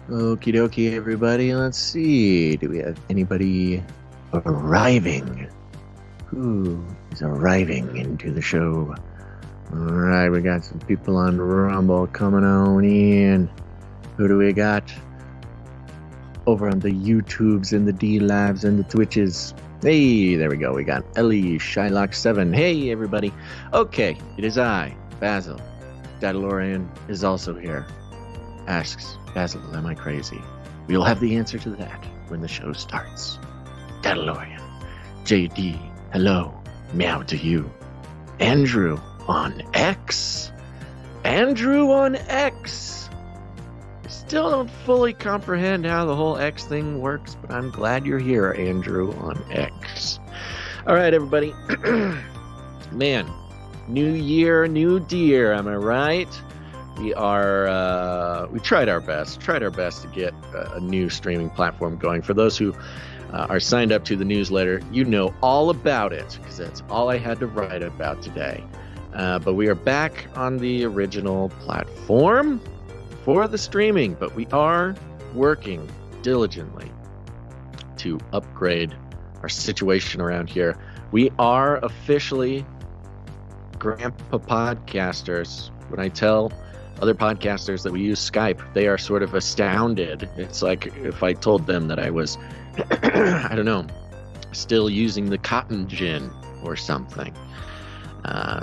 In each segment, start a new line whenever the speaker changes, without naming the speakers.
Okie dokie, everybody. Let's see. Do we have anybody arriving? Who is arriving into the show? All right, we got some people on Rumble coming on in. Who do we got? Over on the YouTubes and the D-Lives and the Twitches. Hey, there we go. We got Ellie Shylock7. Hey, everybody. Okay, it is I, Basil. Dadalorian is also here. Asks, Basil, am I crazy? We'll have the answer to that when the show starts. Dadalorian. JD, hello. Meow to you. Andrew on X. Andrew on X. Still don't fully comprehend how the whole X thing works, but I'm glad you're here, Andrew on X. All right, everybody. Man, new year, new deer, am I right? We tried our best to get a new streaming platform going. For those who are signed up to the newsletter, you know all about it, because that's all I had to write about today. But we are back on the original platform for the streaming, but we are working diligently to upgrade our situation around here. We are officially grandpa podcasters. When I tell other podcasters that we use Skype, they are sort of astounded. It's like if I told them that I was, I don't know, still using the cotton gin or something.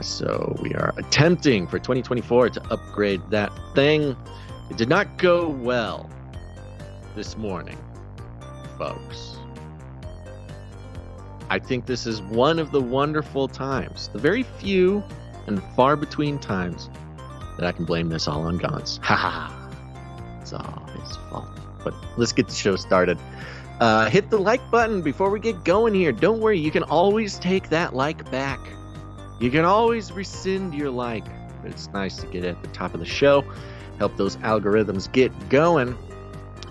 So we are attempting for 2024 to upgrade that thing. It did not go well this morning, folks. I think this is one of the wonderful times, the very few and far between times that I can blame this all on Gons. Ha ha. It's all his fault. But let's get the show started. Hit the like button before we get going here. Don't worry, you can always take that like back. You can always rescind your like. But it's nice to get at the top of the show. Help those algorithms get going.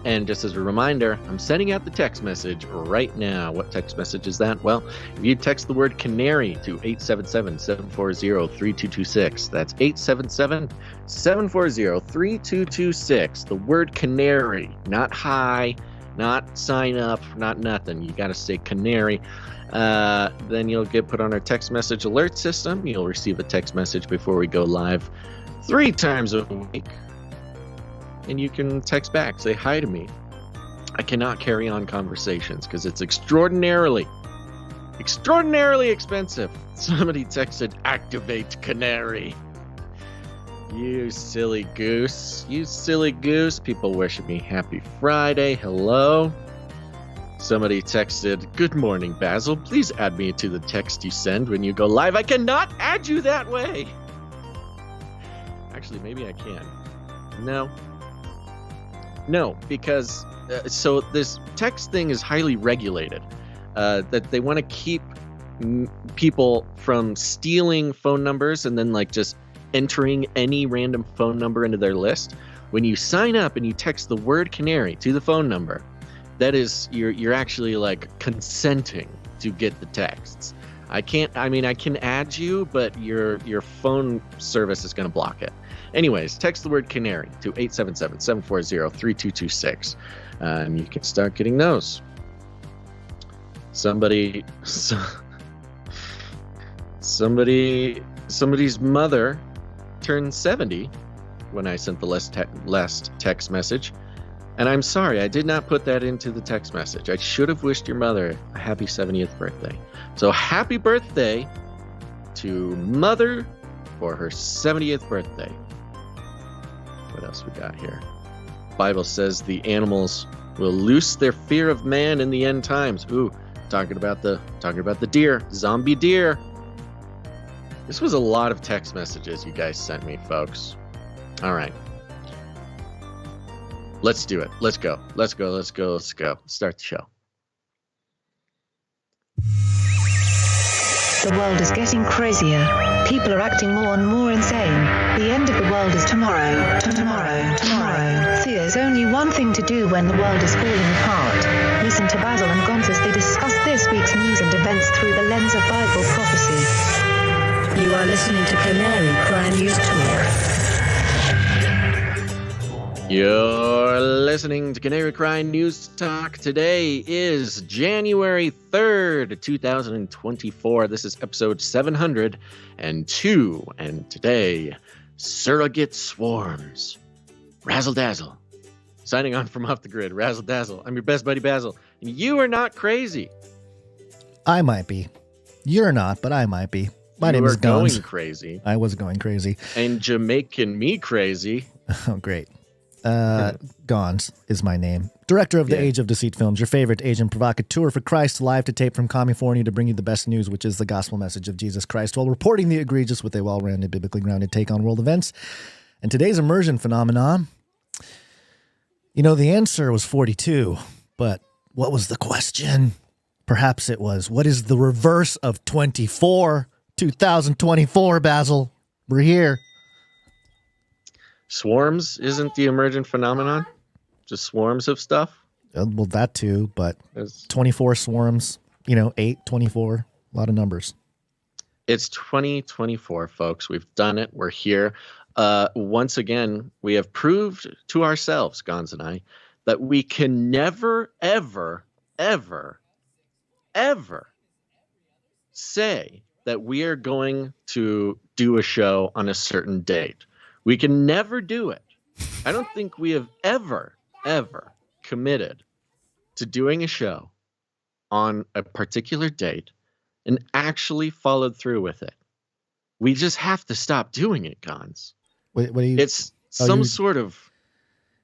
And just as a reminder, I'm sending out the text message right now. What text message is that? Well, if you text the word Canary to 877-740-3226. That's 877-740-3226. The word Canary, not hi, not sign up, not nothing. You got to say Canary. Then you'll get put on our text message alert system. You'll receive a text message before we go live 3 times a week. And you can text back, say hi to me. I cannot carry on conversations because it's extraordinarily expensive. Somebody texted, activate Canary. You silly goose. You silly goose. People wishing me happy Friday. Hello. Somebody texted, good morning, Basil. Please add me to the text you send when you go live. I cannot add you that way. Actually, maybe I can. No, because so this text thing is highly regulated. That they want to keep people from stealing phone numbers and then like just entering any random phone number into their list. When you sign up and you text the word Canary to the phone number, that is you're actually like consenting to get the texts. I can add you, but your phone service is going to block it. Anyways, text the word Canary to 877-740-3226. And you can start getting those. Somebody's mother turned 70 when I sent the last text message. And I'm sorry, I did not put that into the text message. I should have wished your mother a happy 70th birthday. So happy birthday to Mother for her 70th birthday. What else we got here? Bible says the animals will loose their fear of man in the end times. Ooh, talking about the deer, zombie deer. This was a lot of text messages you guys sent me, folks. All right. Let's do it. Let's go. Start the show.
The world is getting crazier. People are acting more and more insane. The end of the world is tomorrow. Tomorrow. There's only one thing to do when the world is falling apart. Listen to Basil and Gonz as they discuss this week's news and events through the lens of Bible prophecy. You are listening to Canary Crime News Talk.
You're listening to Canary Cry News Talk. Today is January 3rd, 2024. This is episode 702. And today, surrogate swarms. Razzle dazzle. Signing on from Off the Grid, Razzle Dazzle. I'm your best buddy, Basil. And you are not crazy.
I might be. You're not, but I might be. My name is Guns.
Going crazy.
I was going crazy.
And Jamaican me crazy.
Oh, great. Gons is my name. Director of the Age of Deceit films, your favorite agent provocateur for Christ, live to tape from California to bring you the best news, which is the gospel message of Jesus Christ, while reporting the egregious with a well-rounded, biblically grounded take on world events. And today's immersion phenomenon, you know, the answer was 42, but what was the question? Perhaps it was, what is the reverse of 24? 2024, Basil. We're here.
Swarms isn't the emergent phenomenon? Just swarms of stuff?
Well, that too, but 24 swarms, 8, 24, a lot of numbers.
It's 2024, folks. We've done it. We're here. Once again, we have proved to ourselves, Gons and I, that we can never, ever, ever, ever say that we are going to do a show on a certain date. We can never do it. I don't think we have ever committed to doing a show on a particular date and actually followed through with it. We just have to stop doing it, Gons.
What do you?
It's sort of.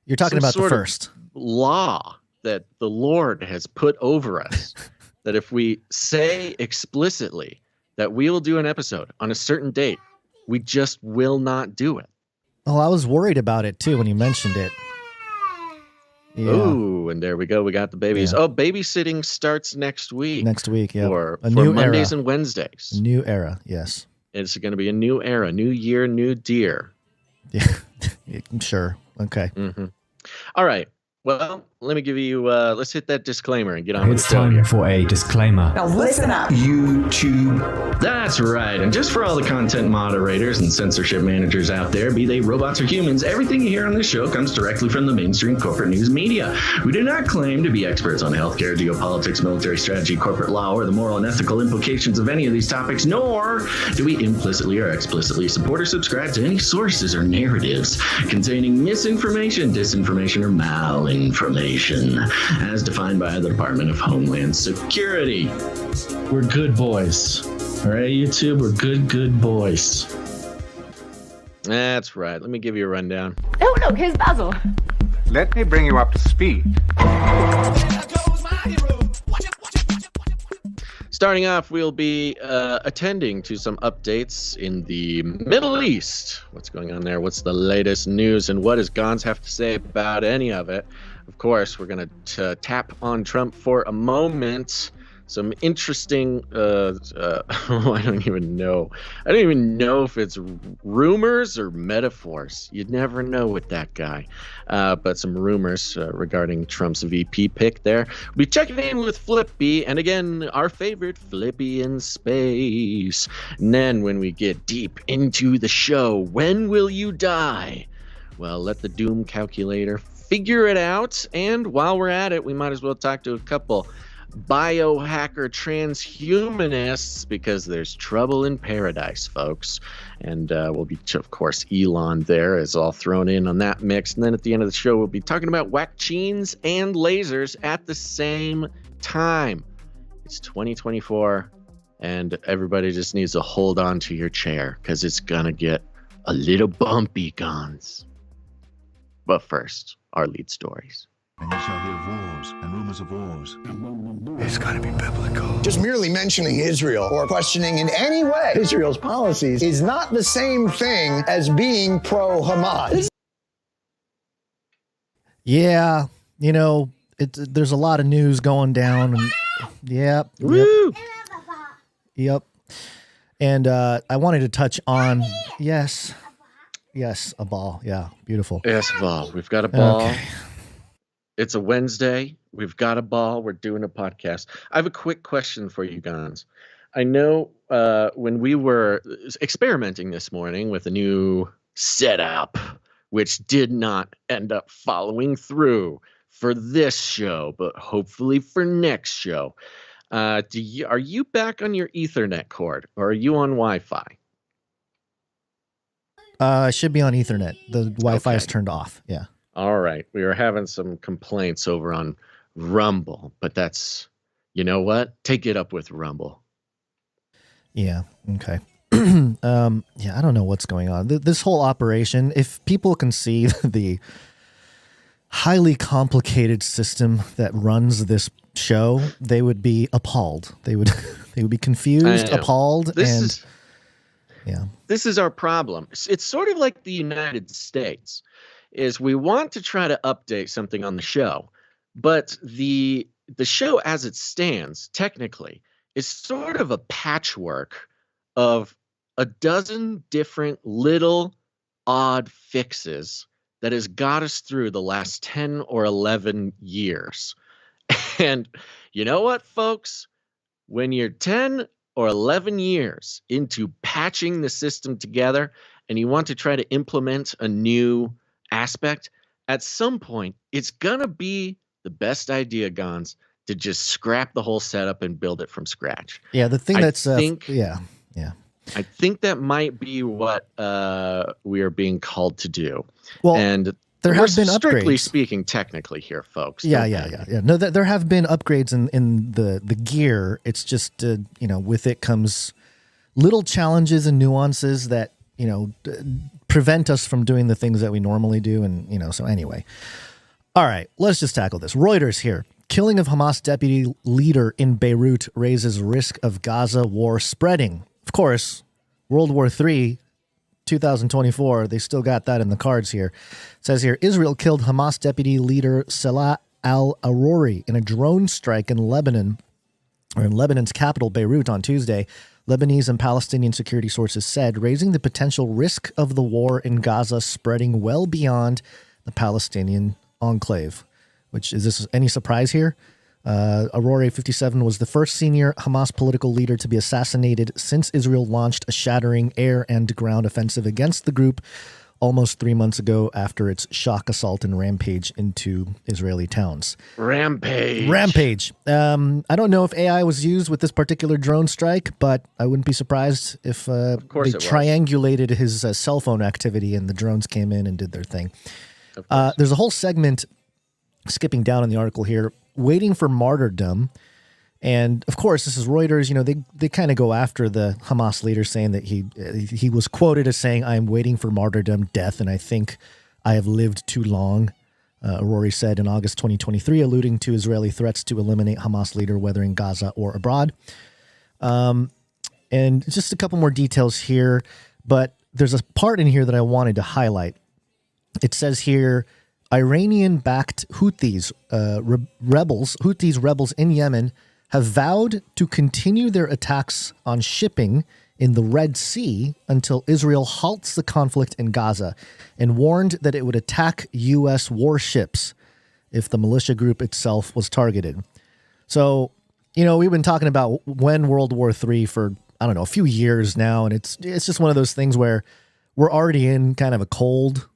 You're talking about the first
law that the Lord has put over us. That if we say explicitly that we will do an episode on a certain date, we just will not do it.
Oh, I was worried about it too when you mentioned it.
Yeah. Oh, and there we go. We got the babies. Yeah. Oh, babysitting starts next week.
Next week, yeah.
For Mondays and Wednesdays.
A new era, yes.
It's going to be a new era, new year, new deer.
Yeah, sure. Okay.
Mm-hmm. All right. Well, let me give you, let's hit that disclaimer and get on with the
It's
show
time
here.
for a disclaimer.
Now listen up.
YouTube. That's right. And just for all the content moderators and censorship managers out there, be they robots or humans, everything you hear on this show comes directly from the mainstream corporate news media. We do not claim to be experts on healthcare, geopolitics, military strategy, corporate law, or the moral and ethical implications of any of these topics, nor do we implicitly or explicitly support or subscribe to any sources or narratives containing misinformation, disinformation, or malinformation, as defined by the Department of Homeland Security. We're good boys. All right, YouTube, we're good boys.
That's right. Let me give you a rundown.
Oh, look, here's Basil.
Let me bring you up to speed.
Starting off, we'll be attending to some updates in the Middle East. What's going on there? What's the latest news? And what does Gons have to say about any of it? Of course, we're going to tap on Trump for a moment. Some interesting, I don't even know. I don't even know if it's rumors or metaphors. You'd never know with that guy. But some rumors regarding Trump's VP pick there. We'll be checking in with FLIPPY, and again, our favorite FLIPPY in space. And then when we get deep into the show, when will you die? Well, let the doom calculator figure it out. And while we're at it, we might as well talk to a couple biohacker transhumanists, because there's trouble in paradise, folks. And we'll be, of course, Elon there is all thrown in on that mix. And then at the end of the show, we'll be talking about vaccines and lasers at the same time. It's 2024, and everybody just needs to hold on to your chair, because it's gonna get a little bumpy, Gons. But first, our lead stories.
And you shall hear wars and rumors of wars. It's got to be biblical.
Just merely mentioning Israel or questioning in any way Israel's policies is not the same thing as being pro-Hamas.
Yeah, there's a lot of news going down. And, yep. And I wanted to touch on, yes, a ball. Yeah, beautiful.
Yes, a ball. We've got a ball.
Okay.
It's a Wednesday. We've got a ball. We're doing a podcast. I have a quick question for you guys. I know when we were experimenting this morning with a new setup, which did not end up following through for this show, but hopefully for next show. Are you back on your Ethernet cord, or are you on Wi-Fi?
I should be on Ethernet. The Wi-Fi is turned off. Yeah.
All right. We were having some complaints over on Rumble, but that's, you know what? Take it up with Rumble.
Yeah. Okay. Yeah, I don't know what's going on. This whole operation, if people can see the highly complicated system that runs this show, they would be appalled. They would be confused, appalled,
This is our problem. It's sort of like the United States. Is we want to try to update something on the show, but the show as it stands technically is sort of a patchwork of a dozen different little odd fixes that has got us through the last 10 or 11 years. And you know what, folks? When you're 10 or 11 years into patching the system together and you want to try to implement a new aspect, at some point, it's going to be the best idea, Gons, to just scrap the whole setup and build it from scratch.
Yeah, the thing
I think that might be what we are being called to do.
Well,
and
there have been
strictly
upgrades.
Speaking technically here, folks.
Yeah. No, there have been upgrades in the gear. It's just, with it comes little challenges and nuances that, prevent us from doing the things that we normally do. And, so anyway. All right, let's just tackle this. Reuters here. Killing of Hamas deputy leader in Beirut raises risk of Gaza war spreading. Of course, World War III, 2024, they still got that in the cards here. It says here, Israel killed Hamas deputy leader Salah al-Aruri in a drone strike in Lebanon, or in Lebanon's capital, Beirut, on Tuesday. Lebanese and Palestinian security sources said, raising the potential risk of the war in Gaza spreading well beyond the Palestinian enclave. Which, is this any surprise here? Aruri, 57, was the first senior Hamas political leader to be assassinated since Israel launched a shattering air and ground offensive against the group almost 3 months ago after its shock assault and rampage into Israeli towns. Rampage. I don't know if AI was used with this particular drone strike, but I wouldn't be surprised if they triangulated his cell phone activity and the drones came in and did their thing. There's a whole segment, skipping down in the article here, waiting for martyrdom. And of course, this is Reuters. They kind of go after the Hamas leader, saying that he was quoted as saying, "I am waiting for martyrdom, death, and I think I have lived too long." Aruri said in August 2023, alluding to Israeli threats to eliminate Hamas leader, whether in Gaza or abroad. And just a couple more details here, but there's a part in here that I wanted to highlight. It says here, Iranian-backed Houthis rebels in Yemen have vowed to continue their attacks on shipping in the Red Sea until Israel halts the conflict in Gaza, and warned that it would attack U.S. warships if the militia group itself was targeted. So, we've been talking about when World War III for, a few years now, and it's just one of those things where we're already in kind of a cold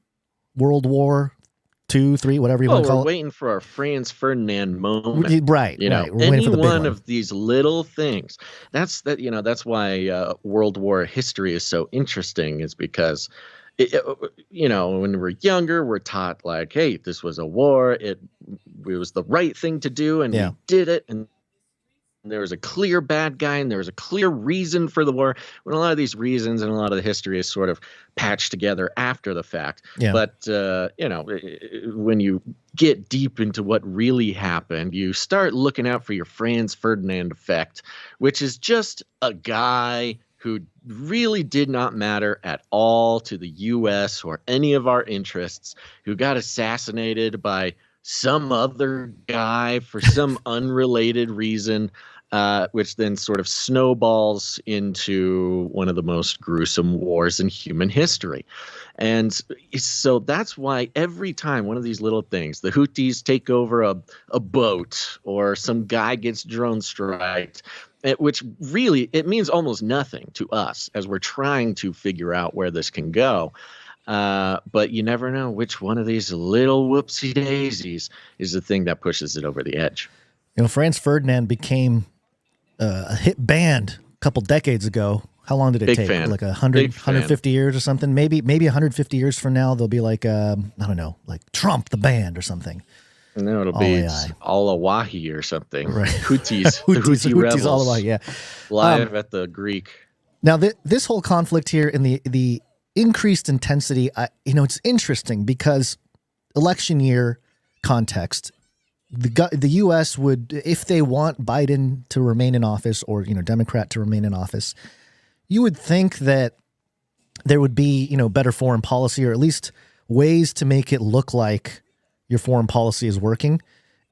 World War 2, 3, whatever you want to call it.
We're waiting for our Franz Ferdinand moment.
Right.
Any one of these little things. That's why World War history is so interesting, is because, when we're younger, we're taught like, hey, this was a war. It was the right thing to do, and we did it. And there was a clear bad guy, and there was a clear reason for the war. When a lot of these reasons and a lot of the history is sort of patched together after the fact. Yeah. But, when you get deep into what really happened, you start looking out for your Franz Ferdinand effect, which is just a guy who really did not matter at all to the U.S. or any of our interests, who got assassinated by some other guy for some unrelated reason, which then sort of snowballs into one of the most gruesome wars in human history. And so that's why every time one of these little things, the Houthis take over a boat, or some guy gets drone striked, which really, it means almost nothing to us as we're trying to figure out where this can go. But you never know which one of these little whoopsie daisies is the thing that pushes it over the edge.
You know, Franz Ferdinand became a hit band a couple decades ago. How long did it take?
Fan.
Like 150 years or something? Maybe 150 years from now, they'll be like, I don't know, like Trump, the band or something.
No, it'll be Alawahi or something.
Right.
Houthis. The Houthi rebels.
Alawahi, yeah.
Live at the Greek.
Now, this whole conflict here and the increased intensity, it's interesting because election year context, the U.S. would, if they want Biden to remain in office or, Democrat to remain in office, you would think that there would be, better foreign policy or at least ways to make it look like your foreign policy is working.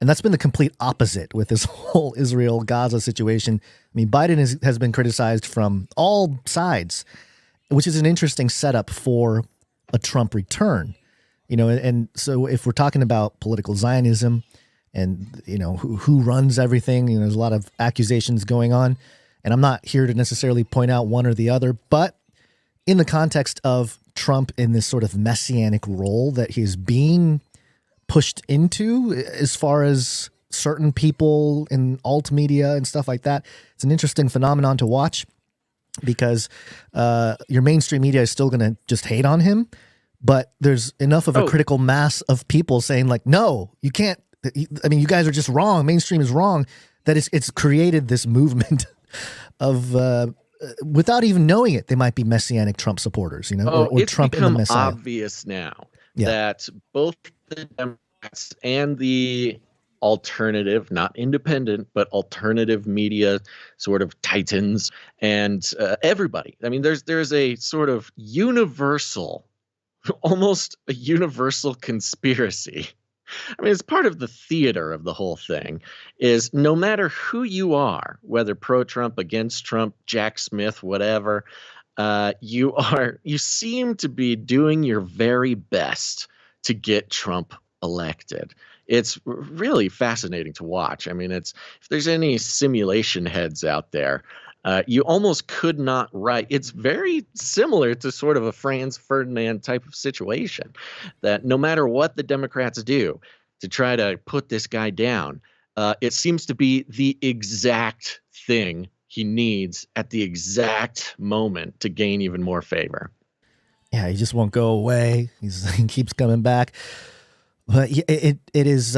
And that's been the complete opposite with this whole Israel-Gaza situation. I mean, Biden has been criticized from all sides, which is an interesting setup for a Trump return. And so if we're talking about political Zionism and, who runs everything, there's a lot of accusations going on. And I'm not here to necessarily point out one or the other, but in the context of Trump in this sort of messianic role that he's being pushed into as far as certain people in alt media and stuff like that, it's an interesting phenomenon to watch because your mainstream media is still going to just hate on him, but there's enough of a critical mass of people saying like, no, you can't. I mean, you guys are just wrong. Mainstream is wrong. That it's created this movement of without even knowing it, they might be messianic Trump supporters, or
it's
Trump in the
become
Messiah.
Obvious now that both the Democrats and the alternative, not independent, but alternative media sort of titans and everybody. I mean, there's a sort of universal, almost a universal conspiracy. I mean, it's part of the theater of the whole thing is no matter who you are, whether pro-Trump, against Trump, Jack Smith, whatever, you seem to be doing your very best to get Trump elected. It's really fascinating to watch. I mean, if there's any simulation heads out there, you almost could not write. It's very similar to sort of a Franz Ferdinand type of situation that no matter what the Democrats do to try to put this guy down, it seems to be the exact thing he needs at the exact moment to gain even more favor.
Yeah, he just won't go away. He keeps coming back. But it is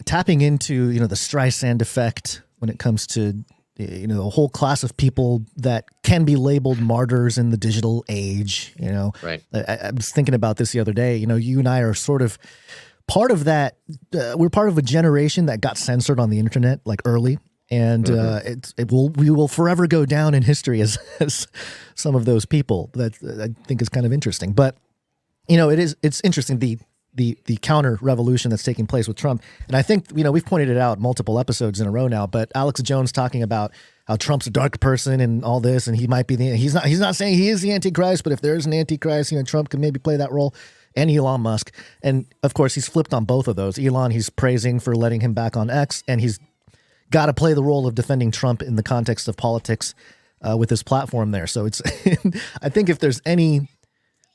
tapping into, the Streisand effect when it comes to a whole class of people that can be labeled martyrs in the digital age.
Right.
I was thinking about this the other day. You and I are sort of part of that. We're part of a generation that got censored on the internet like early, and we will forever go down in history as some of those people. That I think is kind of interesting. But it's interesting the counter revolution that's taking place with Trump. And I think, we've pointed it out multiple episodes in a row now, but Alex Jones talking about how Trump's a dark person and all this, and he might be he's not saying he is the Antichrist, but if there is an Antichrist, Trump can maybe play that role, and Elon Musk. And of course, he's flipped on both of those. Elon, he's praising for letting him back on X, and he's got to play the role of defending Trump in the context of politics with his platform there. So it's, I think if there's any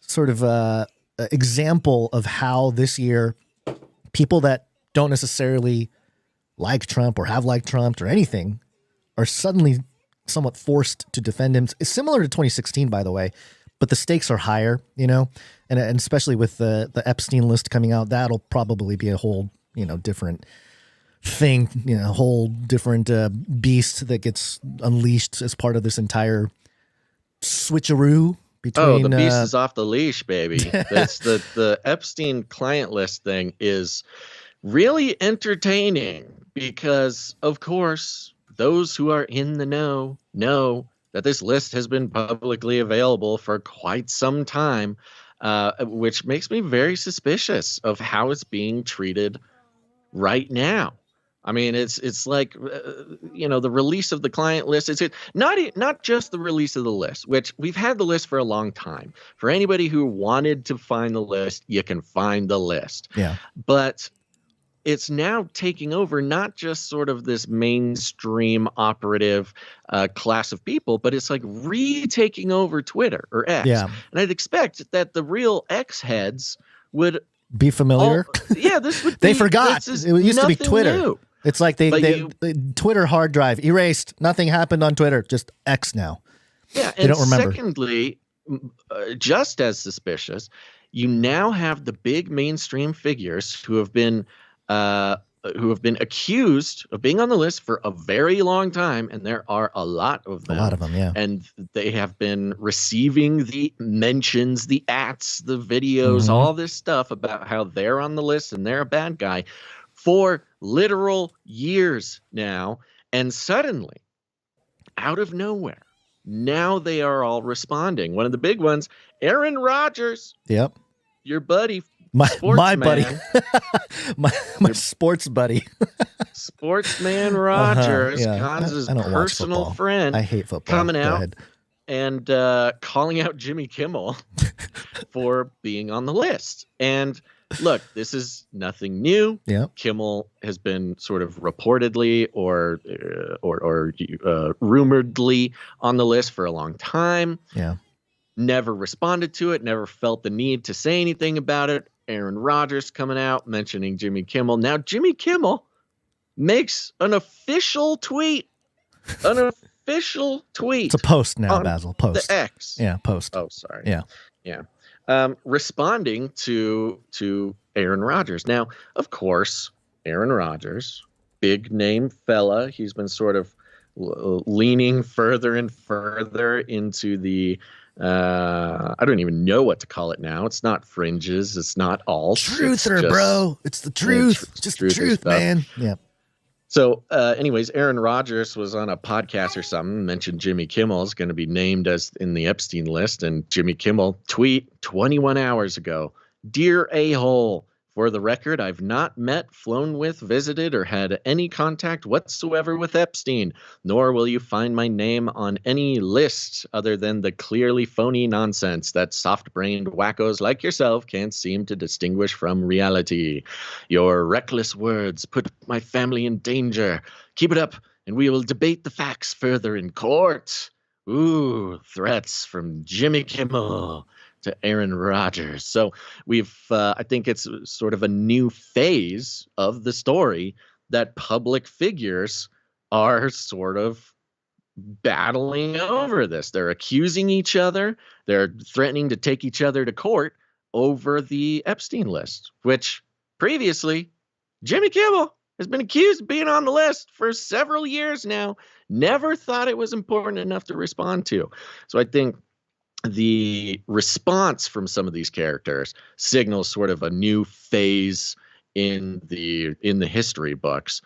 sort of example of how this year people that don't necessarily like Trump or have liked Trump or anything are suddenly somewhat forced to defend him. It's similar to 2016, by the way, but the stakes are higher, and especially with the Epstein list coming out, that'll probably be a whole, different thing, a whole different beast that gets unleashed as part of this entire switcheroo.
The beast is off the leash, baby. It's the Epstein client list thing is really entertaining because, of course, those who are in the know that this list has been publicly available for quite some time, which makes me very suspicious of how it's being treated right now. I mean, it's like, the release of the client list. It's not just the release of the list, which we've had the list for a long time. For anybody who wanted to find the list, you can find the list.
Yeah.
But it's now taking over not just sort of this mainstream operative class of people, but it's like retaking over Twitter or X.
Yeah.
And I'd expect that the real X heads would
be familiar.
This would
they
be,
forgot. It used to be Twitter.
New.
It's like they Twitter hard drive erased. Nothing happened on Twitter. Just X now.
Yeah,
they don't remember.
Secondly, just as suspicious, you now have the big mainstream figures who have been accused of being on the list for a very long time, and there are a lot of them.
A lot of them, yeah.
And they have been receiving the mentions, the ats, the videos, all this stuff about how they're on the list and they're a bad guy for literal years now. And suddenly, out of nowhere, now they are all responding. One of the big ones, Aaron Rodgers.
Yep.
Your buddy.
My buddy. my sports buddy.
Sportsman Rodgers, Kansas' personal friend.
I hate football.
Coming out and calling out Jimmy Kimmel for being on the list. And look, this is nothing new.
Yeah.
Kimmel has been sort of reportedly or rumoredly on the list for a long time.
Yeah.
Never responded to it, never felt the need to say anything about it. Aaron Rodgers coming out mentioning Jimmy Kimmel. Now Jimmy Kimmel makes an official tweet. It's
a post now, Basil. Post.
The X.
Yeah, post.
Oh, sorry.
Yeah.
Responding to Aaron Rodgers. Now, of course, Aaron Rodgers, big name fella. He's been sort of leaning further and further into the I don't even know what to call it now. It's not fringes. It's not alt.
Truther, bro. It's the truth. Just the truth, man. Yeah.
So anyways, Aaron Rodgers was on a podcast or something, mentioned Jimmy Kimmel is going to be named as in the Epstein list. And Jimmy Kimmel tweet 21 hours ago, "Dear a-hole, for the record, I've not met, flown with, visited, or had any contact whatsoever with Epstein, nor will you find my name on any list other than the clearly phony nonsense that soft-brained wackos like yourself can't seem to distinguish from reality. Your reckless words put my family in danger. Keep it up, and we will debate the facts further in court." Ooh, threats from Jimmy Kimmel to Aaron Rodgers. So I think it's sort of a new phase of the story that public figures are sort of battling over this. They're accusing each other. They're threatening to take each other to court over the Epstein list, which previously Jimmy Kimmel has been accused of being on the list for several years now. Never thought it was important enough to respond to. So I think the response from some of these characters signals sort of a new phase in the history books,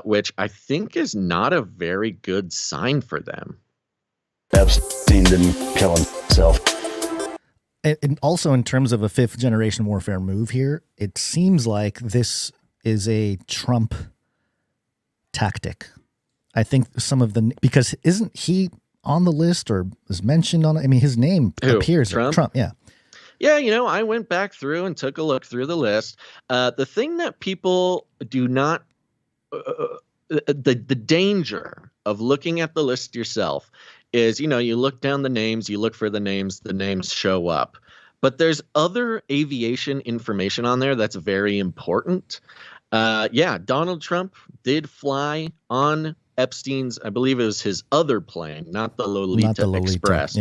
which I think is not a very good sign for them.
Epstein didn't kill himself.
And also in terms of a fifth generation warfare move here, it seems like this is a Trump tactic. I think because isn't he on the list or is mentioned on it? I mean, his name appears. Trump, yeah.
Yeah, I went back through and took a look through the list. The thing that people do not, the danger of looking at the list yourself is, you look down the names, you look for the names show up. But there's other aviation information on there that's very important. Donald Trump did fly on Epstein's, I believe it was his other plane, not the Lolita Express,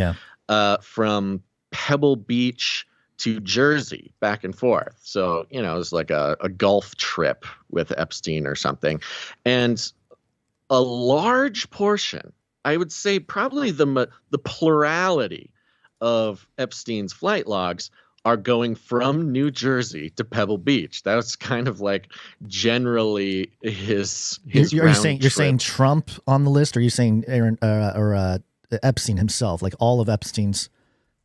from Pebble Beach to Jersey back and forth. So, it was like a golf trip with Epstein or something. And a large portion, I would say probably the plurality of Epstein's flight logs are going from New Jersey to Pebble Beach. That was kind of like generally his
you're saying Trump on the list, or are you saying Aaron or Epstein himself, like all of Epstein's?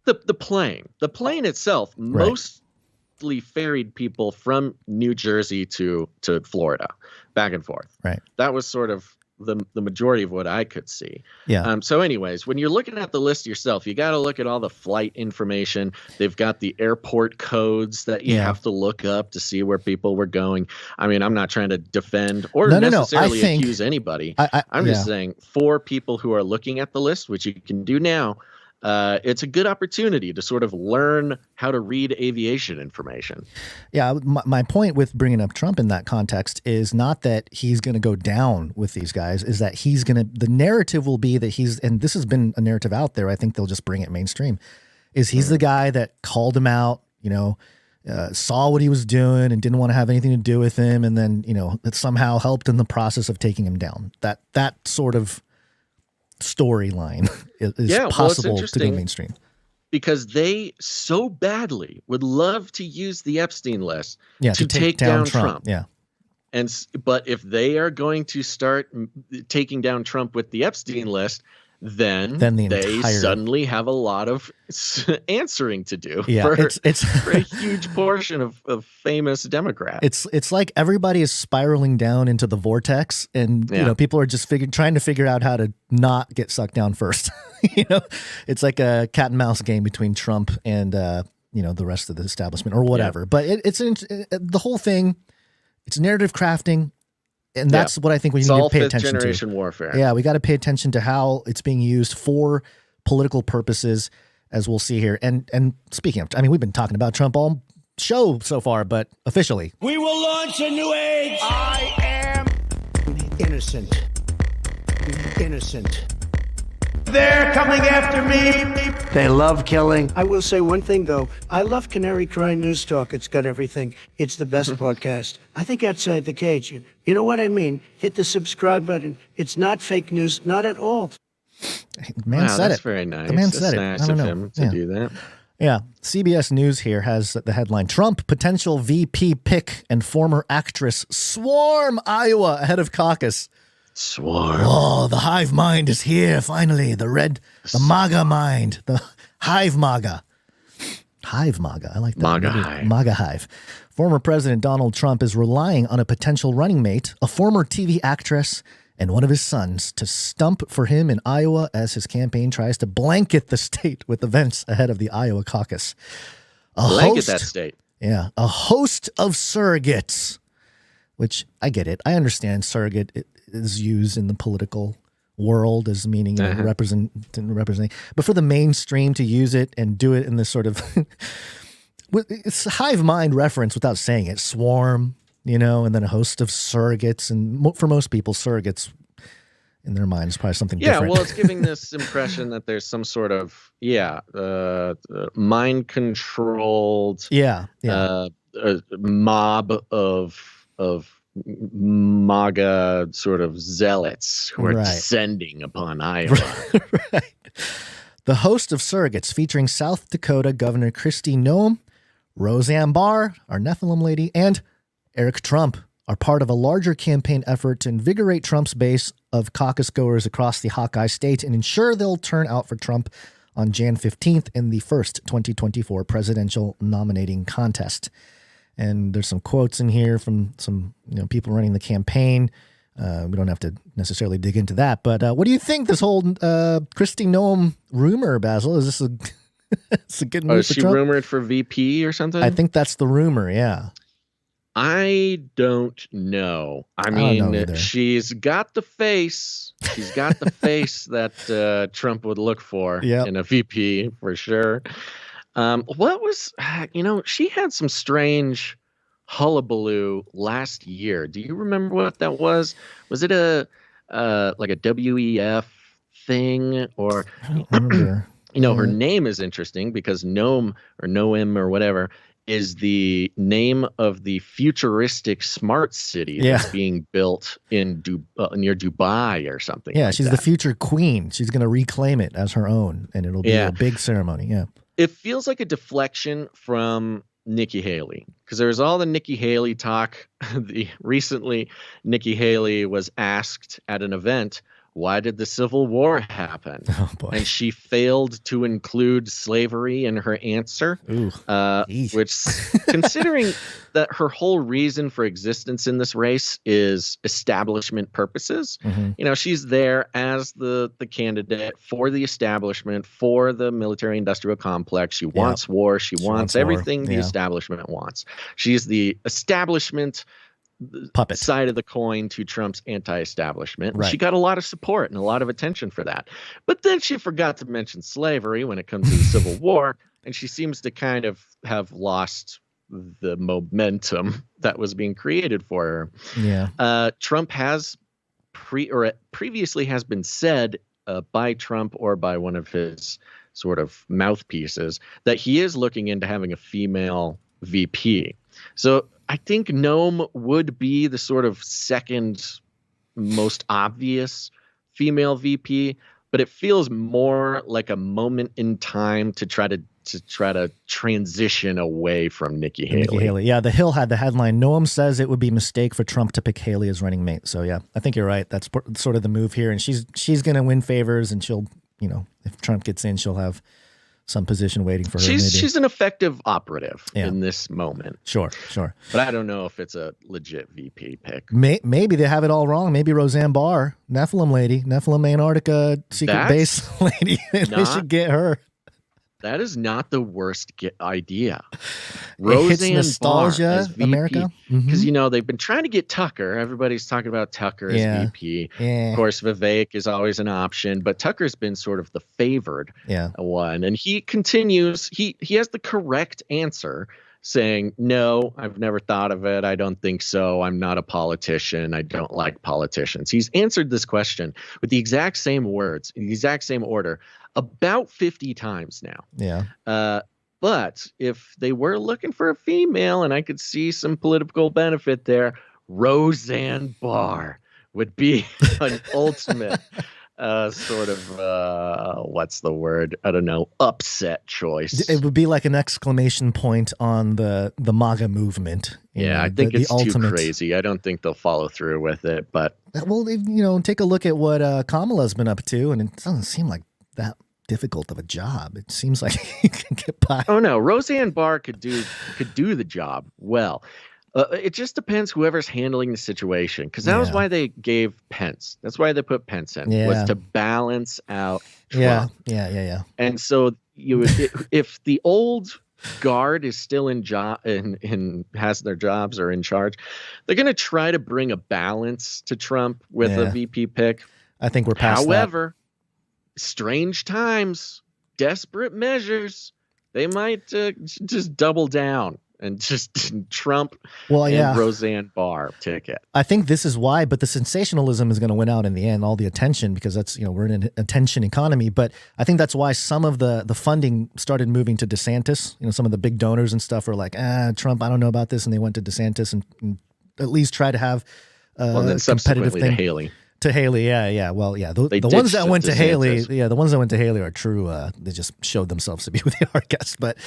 The plane itself mostly ferried people from New Jersey to Florida, back and forth.
Right.
That was sort of the majority of what I could see.
Yeah.
So anyways, when you're looking at the list yourself, you got to look at all the flight information. They've got the airport codes that you have to look up to see where people were going. I mean, I'm not trying to defend or necessarily accuse anybody. I'm just saying, for people who are looking at the list, which you can do now, it's a good opportunity to sort of learn how to read aviation information.
Yeah, my point with bringing up Trump in that context is not that he's going to go down with these guys, is that the narrative will be that and this has been a narrative out there, I think they'll just bring it mainstream, is he's the guy that called him out, saw what he was doing and didn't want to have anything to do with him, and then, it somehow helped in the process of taking him down. That sort of storyline is possible to go mainstream,
because they so badly would love to use the Epstein list
to take down Trump.
But if they are going to start taking down Trump with the Epstein list, then they suddenly have a lot of answering to do for a huge portion of famous Democrats.
It's like everybody is spiraling down into the vortex, and people are just trying to figure out how to not get sucked down first. It's like a cat and mouse game between Trump and the rest of the establishment or whatever. But it's the whole thing. It's narrative crafting. And that's what I think we need to pay attention to.
Generation warfare.
Yeah, we got to pay attention to how it's being used for political purposes, as we'll see here. And speaking of, we've been talking about Trump all show so far, but officially,
we will launch a new age. I am innocent. They're coming after me. They love killing. I will say one thing, though. I love Canary Crying News Talk. It's got everything. It's the best podcast. I think outside the cage. You know what I mean? Hit the subscribe button. It's not fake news. Not at all.
The man said
that's very nice.
The man said it.
Nice of him to do that.
Yeah. CBS News here has the headline: Trump potential VP pick and former actress swarm Iowa ahead of caucus.
Swarm.
Oh, the hive mind is here, finally. The MAGA mind. The hive MAGA. Hive MAGA. I like that. MAGA hive. Former President Donald Trump is relying on a potential running mate, a former TV actress, and one of his sons to stump for him in Iowa as his campaign tries to blanket the state with events ahead of the Iowa caucus.
Blanket that state.
Yeah. A host of surrogates, which I get it. I understand surrogate is used in the political world as meaning representing, but for the mainstream to use it and do it in this sort of it's a hive mind reference without saying it, swarm, and then a host of surrogates, and for most people, surrogates in their mind is probably something different.
Well, it's giving this impression that there's some sort of mind controlled mob of MAGA sort of zealots who are descending upon Iowa.
Right. The host of surrogates, featuring South Dakota Governor Kristi Noem, Roseanne Barr, our Nephilim lady, and Eric Trump, are part of a larger campaign effort to invigorate Trump's base of caucus goers across the Hawkeye state and ensure they'll turn out for Trump on Jan 15th in the first 2024 presidential nominating contest. And there's some quotes in here from some people running the campaign. We don't have to necessarily dig into that. But what do you think this whole Kristi Noem rumor, Basil? Is this it's a good move for Trump?
Is she rumored for VP or something?
I think that's the rumor, yeah.
I don't know. I mean, she's got the face. She's got the face that Trump would look for in a VP for sure. What was, she had some strange hullabaloo last year. Do you remember what that was? Was it like a WEF thing, or
I don't remember.
Her name is interesting because Noem or whatever is the name of the futuristic smart city that's being built in near Dubai or something.
Yeah,
like
she's
that.
the future queen. She's going to reclaim it as her own, and it'll be a big ceremony. Yeah.
It feels like a deflection from Nikki Haley, because there's all the Nikki Haley talk. Recently, Nikki Haley was asked at an event, why did the Civil War happen?
Oh, boy.
And she failed to include slavery in her answer, which, considering that her whole reason for existence in this race is establishment purposes. You know, she's there as the candidate for the establishment, for the military-industrial complex. She wants war. She wants everything the establishment wants. She's the establishment
puppet
side of the coin to Trump's anti-establishment. Right. She got a lot of support and a lot of attention for that. But then she forgot to mention slavery when it comes to the Civil War, and she seems to kind of have lost the momentum that was being created for her.
Yeah.
Trump has previously has been said by Trump or by one of his sort of mouthpieces that he is looking into having a female VP. So I think Noam would be the sort of second most obvious female VP, but it feels more like a moment in time to try to transition away from Nikki Haley.
Yeah, The Hill had the headline, Noam says it would be a mistake for Trump to pick Haley as running mate. So yeah, I think you're right. That's sort of the move here. And she's going to win favors, and she'll, you know, if Trump gets in, she'll have some position waiting for her.
She's an effective operative in this moment.
Sure.
But I don't know if it's a legit VP pick.
Maybe they have it all wrong. Maybe Roseanne Barr, Nephilim Antarctica secret base lady. They should get her.
That is not the worst idea.
Roseanne nostalgia,
Barr as VP,
America.
Because, you know, they've been trying to get Tucker. Everybody's talking about Tucker as VP. Of course, Vivek is always an option, but Tucker's been sort of the favored one. And he continues. He has the correct answer, saying, no, I've never thought of it. I don't think so. I'm not a politician. I don't like politicians. He's answered this question with the exact same words, in the exact same order, about 50 times now.
Yeah.
But if they were looking for a female, and I could see some political benefit there, Roseanne Barr would be an ultimate sort of what's the word? I don't know, upset choice.
It would be like an exclamation point on the MAGA movement.
Yeah, I think it's too crazy. I don't think they'll follow through with it. But
well, you know, take a look at what Kamala's been up to, and it doesn't seem like that difficult of a job. It seems like you can get by.
Oh no, Roseanne Barr could do the job well. It just depends whoever's handling the situation, because that was why they gave Pence. That's why they put Pence in, was to balance out Trump.
Yeah.
And so if the old guard is still in has their jobs or in charge, they're going to try to bring a balance to Trump with a VP pick.
I think we're past
However, strange times, desperate measures, they might just double down and just Trump and Roseanne Barr ticket.
I think this is why, but the sensationalism is going to win out in the end, all the attention, because that's, you know, we're in an attention economy. But I think that's why some of the funding started moving to DeSantis. You know, some of the big donors and stuff were like, Trump, I don't know about this. And they went to DeSantis and at least try to have
then
competitive thing.
To Haley.
To Haley, yeah. Well, yeah, the ones that went to Haley, the ones that went to Haley are true. They just showed themselves to be who they are, I guess. But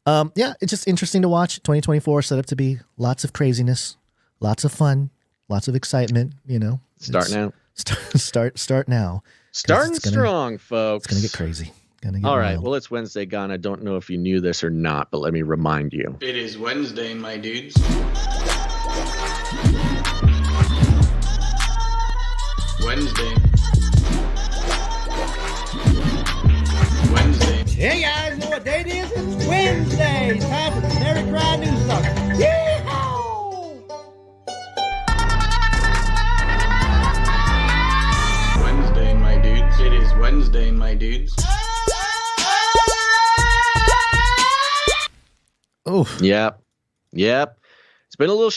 it's just interesting to watch. 2024 set up to be lots of craziness, lots of fun, lots of excitement. You know,
start now.
Start now.
Starting strong, folks.
It's gonna get crazy.
All right. Well, it's Wednesday gone. I don't know if you knew this or not, but let me remind you.
It is Wednesday, my dudes. Wednesday.
Hey guys, know what day it is? It's Wednesday. It's time for the Canary Cry News Talk. Yeehaw!
Wednesday, my dudes. It is Wednesday, my dudes.
Oh.
Yep. It's been a little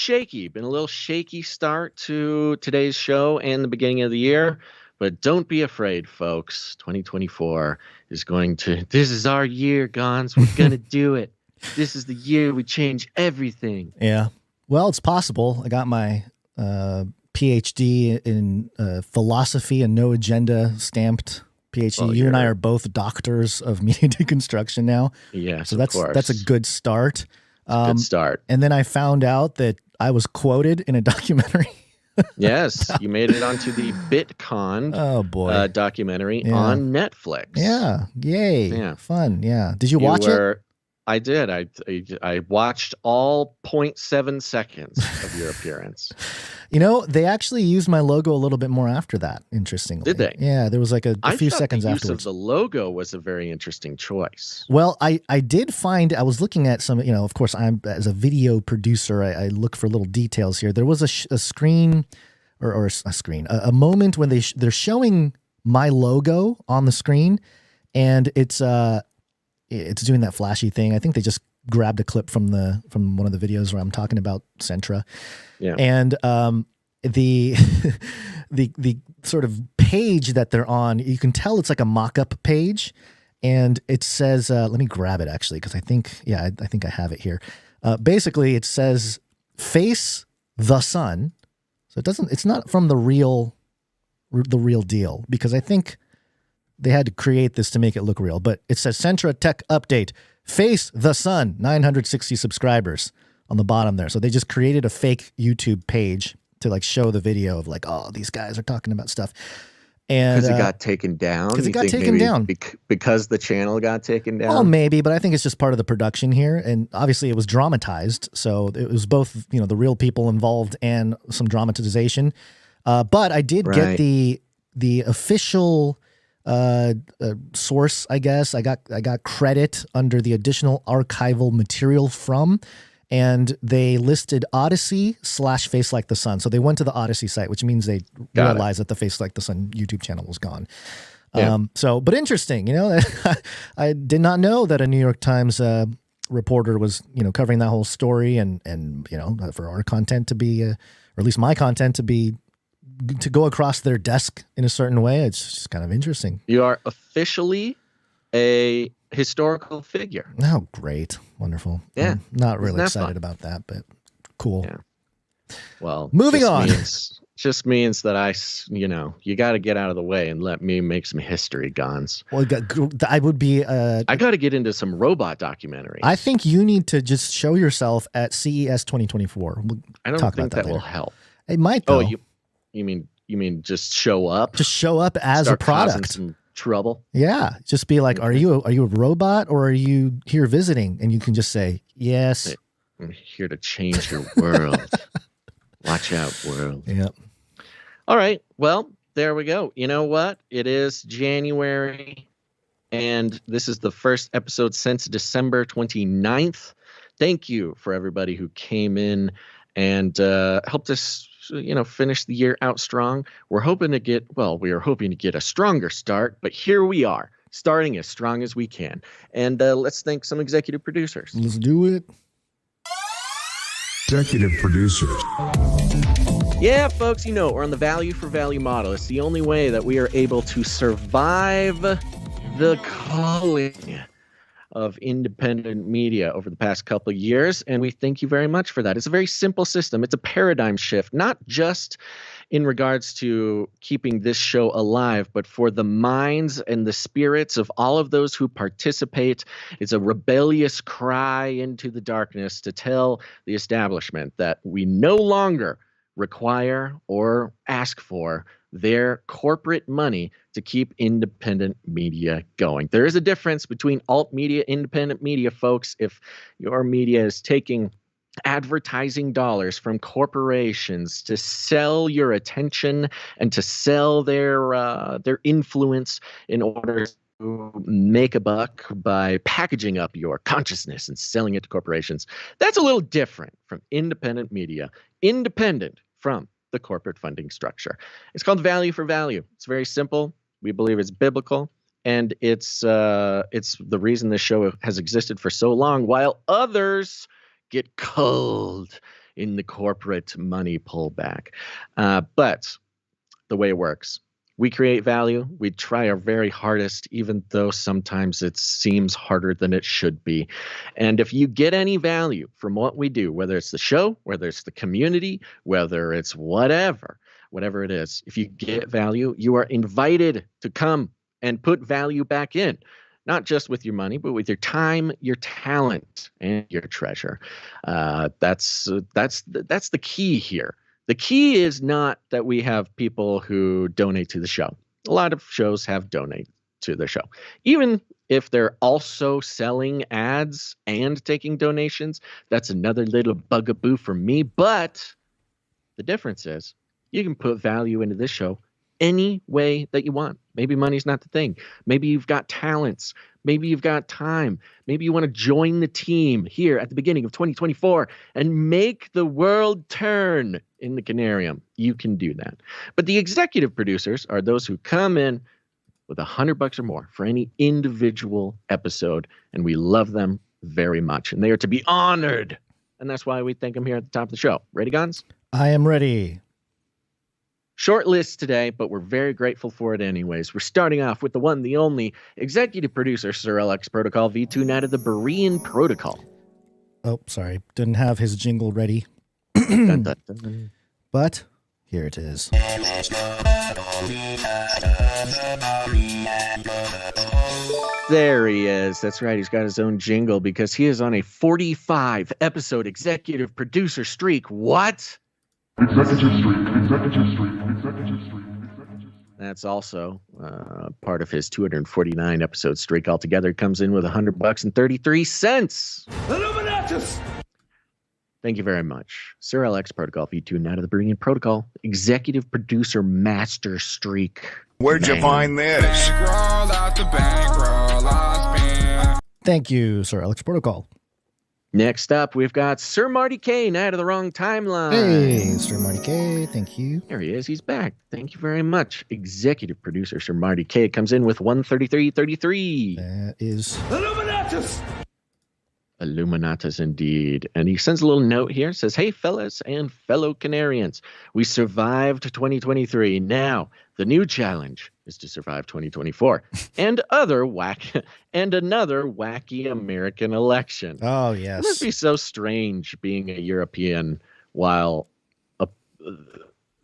shaky start to today's show and the beginning of the year, but don't be afraid, folks. 2024 is this is our year, Gons. We're going to do it. This is the year we change everything.
Yeah. Well, it's possible. I got my PhD in philosophy and no agenda stamped PhD.
Well,
you and I are both doctors of media deconstruction now.
Yes,
so that's a good start.
Good start.
And then I found out that I was quoted in a documentary.
Yes, you made it onto the BitCon documentary on Netflix.
Yeah, yay, fun. Yeah, did you watch it?
I did. I watched all 0.7 seconds of your appearance.
You know, they actually used my logo a little bit more after that, interestingly.
Did they?
Yeah, there was like a few seconds
the use
afterwards.
Of the logo was a very interesting choice.
Well, I did find, I was looking at some, of course, I'm as a video producer, I look for little details here. There was a screen, or a screen, a moment when they're showing my logo on the screen, and it's doing that flashy thing. I think they just grabbed a clip from one of the videos where I'm talking about Centra. Yeah. And the sort of page that they're on, you can tell it's like a mock-up page, and it says, let me grab it actually, because I think I have it here. Basically, it says "Face the Sun," so it's not from the real deal, because I think they had to create this to make it look real. But it says Centra Tech Update, Face the Sun, 960 subscribers on the bottom there. So they just created a fake YouTube page to like show the video of like, oh, these guys are talking about stuff. And
because it got taken down.
Because it got taken down.
Because the channel got taken down.
Oh, maybe, but I think it's just part of the production here. And obviously it was dramatized. So it was both, the real people involved and some dramatization. But I did get the official source, I guess. I got credit under the additional archival material from, and they listed Odyssey / Face Like the Sun. So they went to the Odyssey site, which means they realized that the Face Like the Sun YouTube channel was gone. Yeah. But interesting, I did not know that a New York Times reporter was, covering that whole story, and for our content to be, or at least my content to go across their desk in a certain way. It's just kind of interesting.
You are officially a historical figure.
Oh, great. Wonderful.
Yeah.
I'm not really excited about that, but cool.
Yeah. Well,
moving on.
Just means that you got to get out of the way and let me make some history, Gons.
Well, I would be.
I got to get into some robot documentaries.
I think you need to just show yourself at CES 2024.
I don't think that will help.
It might, though.
Oh, you mean just show up?
Just show up as a product.
Causing some trouble.
Yeah, just be like, are you a robot, or are you here visiting? And you can just say, yes.
I'm here to change your world. Watch out, world.
Yep.
All right. Well, there we go. You know what? It is January, and this is the first episode since December 29th. Thank you for everybody who came in and helped us finish the year out strong. We are hoping to get a stronger start, but here we are, starting as strong as we can. And let's thank some executive producers.
Let's do it.
Executive producers.
Yeah, folks, we're on the value for value model. It's the only way that we are able to survive the calling of independent media over the past couple of years, and we thank you very much for that. It's a very simple system. It's a paradigm shift, not just in regards to keeping this show alive, but for the minds and the spirits of all of those who participate. It's a rebellious cry into the darkness to tell the establishment that we no longer require or ask for their corporate money to keep independent media going. There is a difference between alt media, independent media, folks. If your media is taking advertising dollars from corporations to sell your attention and to sell their influence in order to make a buck by packaging up your consciousness and selling it to corporations, that's a little different from independent media, independent from the corporate funding structure. It's called value for value. It's very simple. We believe it's biblical, and it's the reason this show has existed for so long, while others get culled in the corporate money pullback. But the way it works, we create value. We try our very hardest, even though sometimes it seems harder than it should be. And if you get any value from what we do, whether it's the show, whether it's the community, whether it's whatever it is, if you get value, you are invited to come and put value back in, not just with your money, but with your time, your talent, and your treasure. That's the key here. The key is not that we have people who donate to the show. A lot of shows have donate to the show. Even If they're also selling ads and taking donations, that's another little bugaboo for me. But the difference is you can put value into this show any way that you want. Maybe money's not the thing. Maybe you've got talents. Maybe you've got time. Maybe you want to join the team here at the beginning of 2024 and make the world turn in the Canarium. You can do that. But the executive producers are those who come in with $100 or more for any individual episode, and we love them very much. And they are to be honored. And that's why we thank them here at the top of the show. Ready, Guns?
I am ready.
Short list today, but we're very grateful for it anyways. We're starting off with the one, the only executive producer, Sir LX Protocol V2 Knight of the Berean Protocol.
Oh, sorry. Didn't have his jingle ready.
Dun, dun, dun.
But here it is.
There he is. That's right. He's got his own jingle because he is on a 45 episode executive producer streak. What? That's also part of his 249 episode streak altogether. Comes in with $100.33.
Illuminatus!
Thank you very much. Sir LX Protocol V2 Knight of the Berean Protocol, executive producer master streak.
Where'd you find this?
Thank you, Sir Alex Protocol.
Next up, we've got Sir Marty K, Knight of the Wrong Timeline.
Hey, Sir Marty K, thank you.
There he is. He's back. Thank you very much. Executive producer Sir Marty K comes in with 133.33.
That is
Illuminatus!
Illuminatus indeed. And he sends a little note here. Says, hey, fellas and fellow Canarians, we survived 2023. Now, the new challenge is to survive 2024 and another wacky American election.
Oh, yes.
It must be so strange being a European while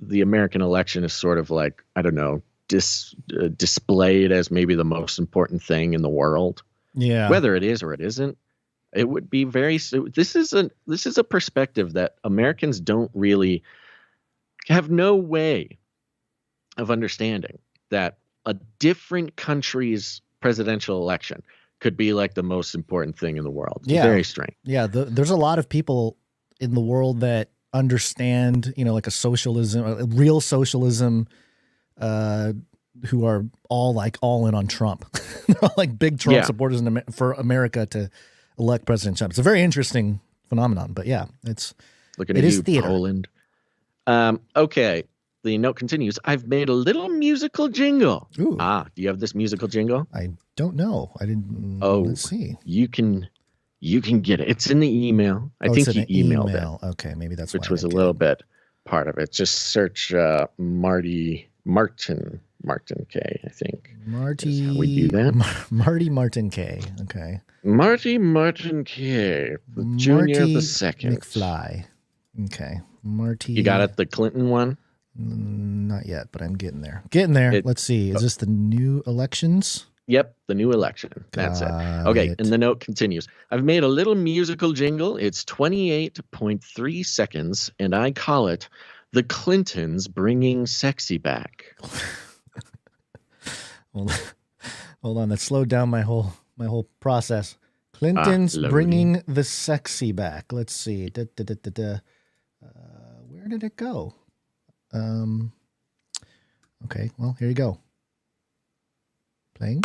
the American election is sort of like, I don't know, displayed as maybe the most important thing in the world.
Yeah.
Whether it is or it isn't. It would be very. This is a perspective that Americans don't really have no way of understanding, that a different country's presidential election could be like the most important thing in the world. It's very strange.
Yeah, there's a lot of people in the world that understand, like a real socialism, who are all in on Trump. They're all like big Trump supporters for America to elect President Trump. It's a very interesting phenomenon, but yeah, it is theater.
Poland. Okay, the note continues. I've made a little musical jingle.
Ooh.
Do you have this musical jingle?
I don't know. I didn't.
Oh,
let's see.
You can get it. It's in the email. I think you emailed it.
Okay, maybe that's
which was a little bit part of it. Just search Martin K. I think.
Marty.
How we do that.
Marty Martin K. Okay.
Marty Martin K. Junior the Second.
McFly. Okay. Marty.
You got it. The Clinton one.
Not yet, but I'm getting there. Let's see. Is this the new elections?
Yep, the new election. That's it. Okay, and the note continues. I've made a little musical jingle. It's 28.3 seconds, and I call it The Clintons Bringing Sexy Back.
Hold on. That slowed down my whole process. Clintons bringing the sexy back. Let's see. Where did it go? Okay, well, here you go. Playing.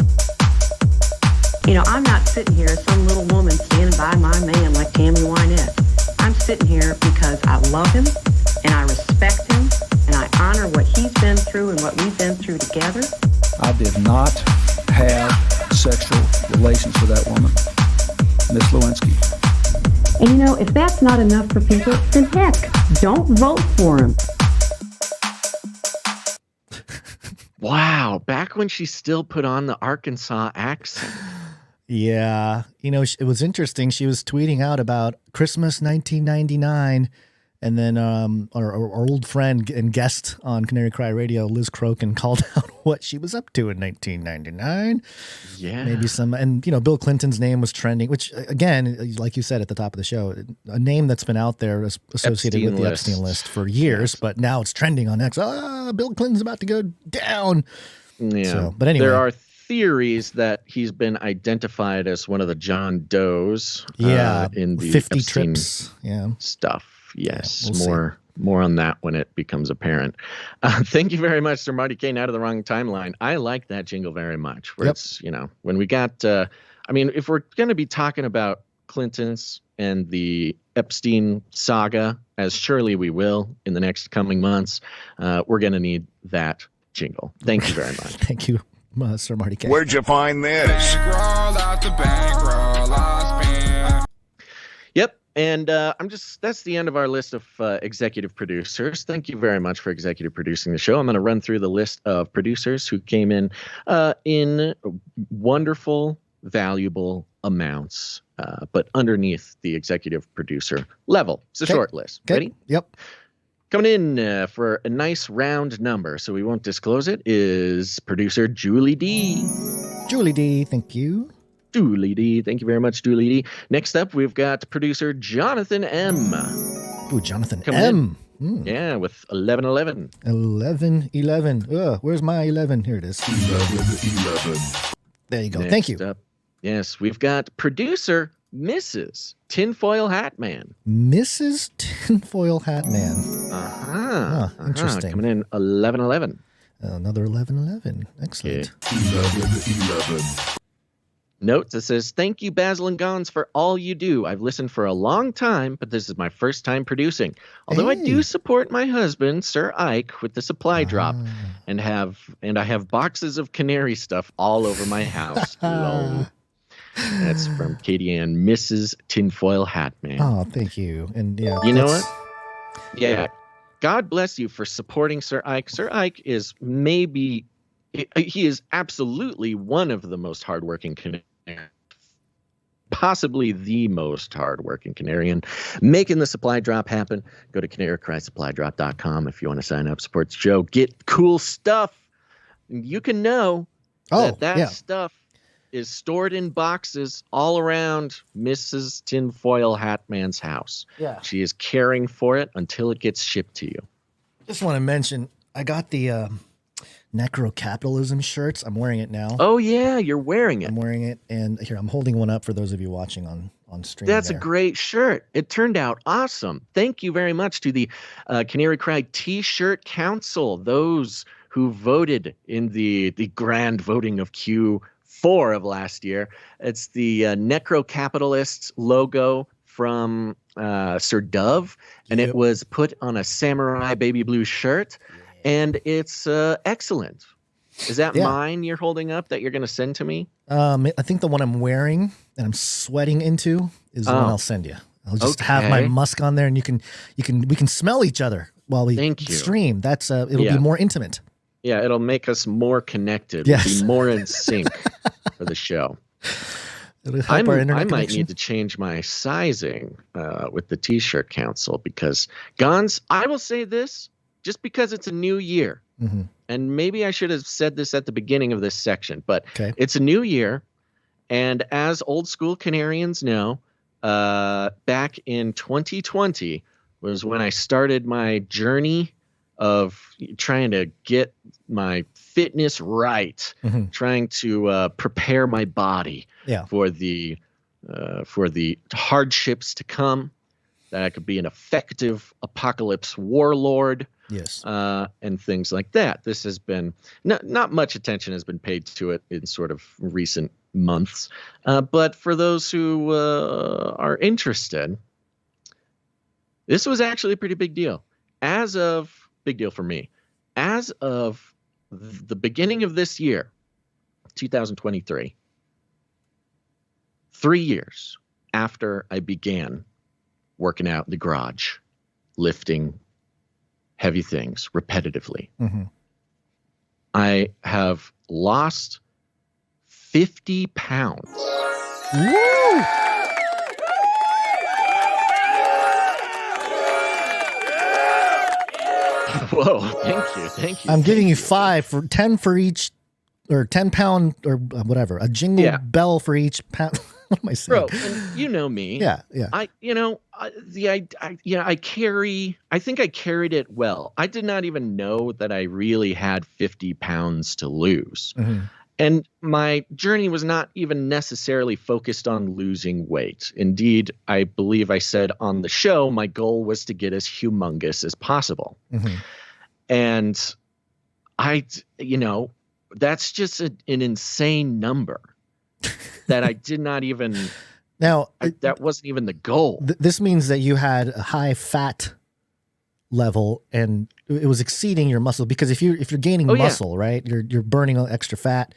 I'm not sitting here as some little woman standing by my man like Tammy Wynette. I'm sitting here because I love him and I respect him and I honor what he's been through and what we've been through together.
I did not have sexual relations with that woman, Miss Lewinsky.
And if that's not enough for people, then heck, don't vote for him.
Wow, back when she still put on the Arkansas accent.
Yeah, it was interesting. She was tweeting out about Christmas 1999, and then our old friend and guest on Canary Cry Radio, Liz Crokin, called out what she was up to in 1999.
Yeah,
maybe some, and Bill Clinton's name was trending, which again, like you said at the top of the show, a name that's been out there associated with the Epstein list for years, but now it's trending on X. Bill Clinton's about to go down.
Yeah,
but anyway,
there are theories that he's been identified as one of the John Does. In the
50
Epstein
trips. Yeah.
stuff. Yes,
Yeah, we'll
more on that when it becomes apparent. Thank you very much, Sir Marty Kane, out of the wrong timeline. I like that jingle very much. Where it's, when we got, if we're going to be talking about Clintons and the Epstein saga, as surely we will in the next coming months, we're going to need that jingle. Thank you very much.
Thank you, Sir Marty Kane.
Where'd you find this?
Yep. And that's the end of our list of executive producers. Thank you very much for executive producing the show. I'm going to run through the list of producers who came in wonderful, valuable amounts, but underneath the executive producer level. It's a short list.
Okay.
Ready?
Yep.
Coming in for a nice round number, so we won't disclose it, is producer Julie D.
Julie D, thank you.
Julie D. Thank you very much, Julie D. Next up, we've got producer Jonathan M.
Ooh, Jonathan
Coming
M.
Yeah, with 1111.
1111. Where's my 11? Here it is.
11.
There you go.
Next
Thank you.
Up, yes, we've got producer Mrs. Tinfoil Hat Man.
Mrs. Tinfoil Hat Man. Interesting.
Coming in 1111.
Another 1111. Excellent.
Okay. 11. Note that says, thank you, Basil and Gons, for all you do. I've listened for a long time, but this is my first time producing. Although I do support my husband, Sir Ike, with the supply drop, and I have boxes of Canary stuff all over my house. Lol. That's from Katie Ann, Mrs. Tinfoil Hat Man.
Oh, thank you. And yeah,
you know what? Yeah. God bless you for supporting Sir Ike. Sir Ike is he is absolutely one of the most hardworking Canarians, possibly the most hardworking Canarian, making the supply drop happen. Go to canarycrysupply.com if you want to sign up, support the show, get cool stuff. You can know that stuff is stored in boxes all around Mrs. Tinfoil Hat Man's house.
Yeah.
She is caring for it until it gets shipped to you.
Just want to mention, I got the necro-capitalism shirts. I'm wearing it now.
Oh, yeah, you're wearing it.
I'm wearing it. And here, I'm holding one up for those of you watching on stream.
That's a great shirt. It turned out awesome. Thank you very much to the Canary Cry T-Shirt Council, those who voted in the grand voting of Q4 of last year. It's the necro-capitalists logo from Sir Dove, and it was put on a samurai baby blue shirt. And it's excellent. Is that mine you're holding up that you're going to send to me?
I think the one I'm wearing and I'm sweating into is the one I'll send you. I'll just have my musk on there, and we can smell each other while we stream. That's it'll be more intimate.
Yeah, it'll make us more connected.
Yes.
We'll be more in sync for the show. I might need to change my sizing with the T-shirt council because Gons, I will say this. Just because it's a new year, and maybe I should have said this at the beginning of this section, but it's a new year, and as old school Canarians know, back in 2020 was when I started my journey of trying to get my fitness right, trying to prepare my body for the hardships to come, that I could be an effective apocalypse warlord.
Yes.
And things like that. This has been not much attention has been paid to it in sort of recent months. But for those who are interested, this was actually a pretty big deal. Big deal for me. As of the beginning of this year, 2023, 3 years after I began working out in the garage, lifting heavy things repetitively, I have lost 50 pounds.
Woo!
Whoa, thank you.
I'm giving you 10 for each, or 10 pound, or whatever, a jingle bell for each pound. What am I saying?
Bro, and you know me.
Yeah.
I think I carried it well. I did not even know that I really had 50 pounds to lose. And my journey was not even necessarily focused on losing weight. Indeed, I believe I said on the show, my goal was to get as humongous as possible. And that's just an insane number that I did not even.
Now,
that wasn't even the goal.
This means that you had a high fat level and it was exceeding your muscle, because if you're gaining muscle, right, you're burning extra fat.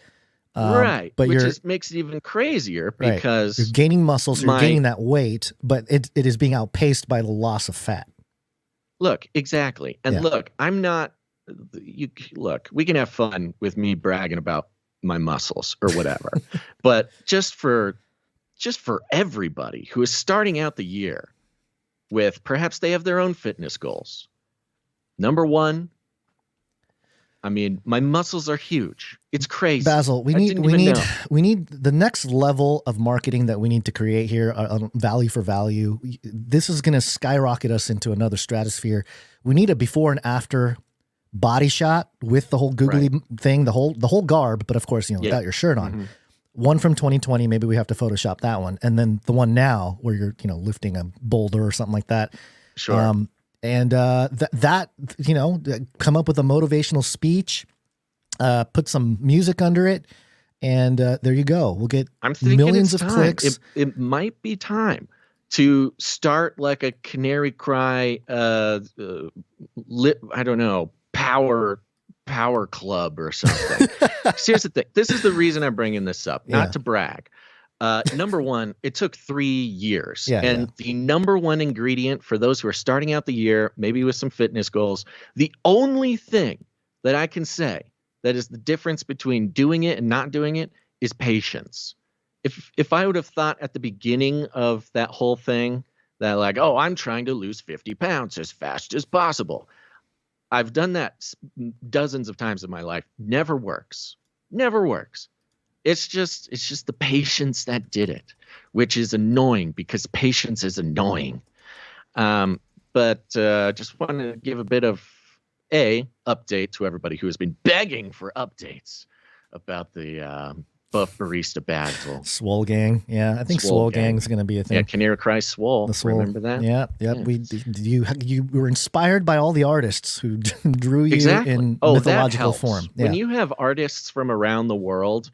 Right.
But
which makes it even crazier because
you're gaining muscle, so you're gaining that weight, but it is being outpaced by the loss of fat.
Look, exactly. And look, I'm not, we can have fun with me bragging about my muscles or whatever, but just for everybody who is starting out the year with, perhaps they have their own fitness goals. Number one, I mean, my muscles are huge. It's crazy.
Basil, we need the next level of marketing that we need to create here, value for value. This is going to skyrocket us into another stratosphere. We need a before and after body shot with the whole googly thing, the whole garb, but of course, without your shirt on. One from 2020, maybe we have to Photoshop that one, and then the one now where you're lifting a boulder or something like that.
Sure.
And come up with a motivational speech, put some music under it, and there you go. We'll get millions of clicks.
It might be time to start like a Canary Cry, I don't know, power club or something. Here's the thing. This is the reason I'm bringing this up, not to brag. Number one, it took 3 years. The number one ingredient for those who are starting out the year, maybe with some fitness goals, the only thing that I can say that is the difference between doing it and not doing it is patience. If I would have thought at the beginning of that whole thing that like, oh, I'm trying to lose 50 pounds as fast as possible. I've done that dozens of times in my life. Never works. Never works. It's just the patience that did it, which is annoying because patience is annoying. But just wanted to give a bit of update to everybody who has been begging for updates about the Buff Barista Battle.
Swole Gang. Yeah, I think Swole Gang is going to be a thing.
Yeah, Canary Cry Swole.
The Swole.
Remember that?
Yeah. You were inspired by all the artists who drew you in mythological form. Yeah.
When you have artists from around the world,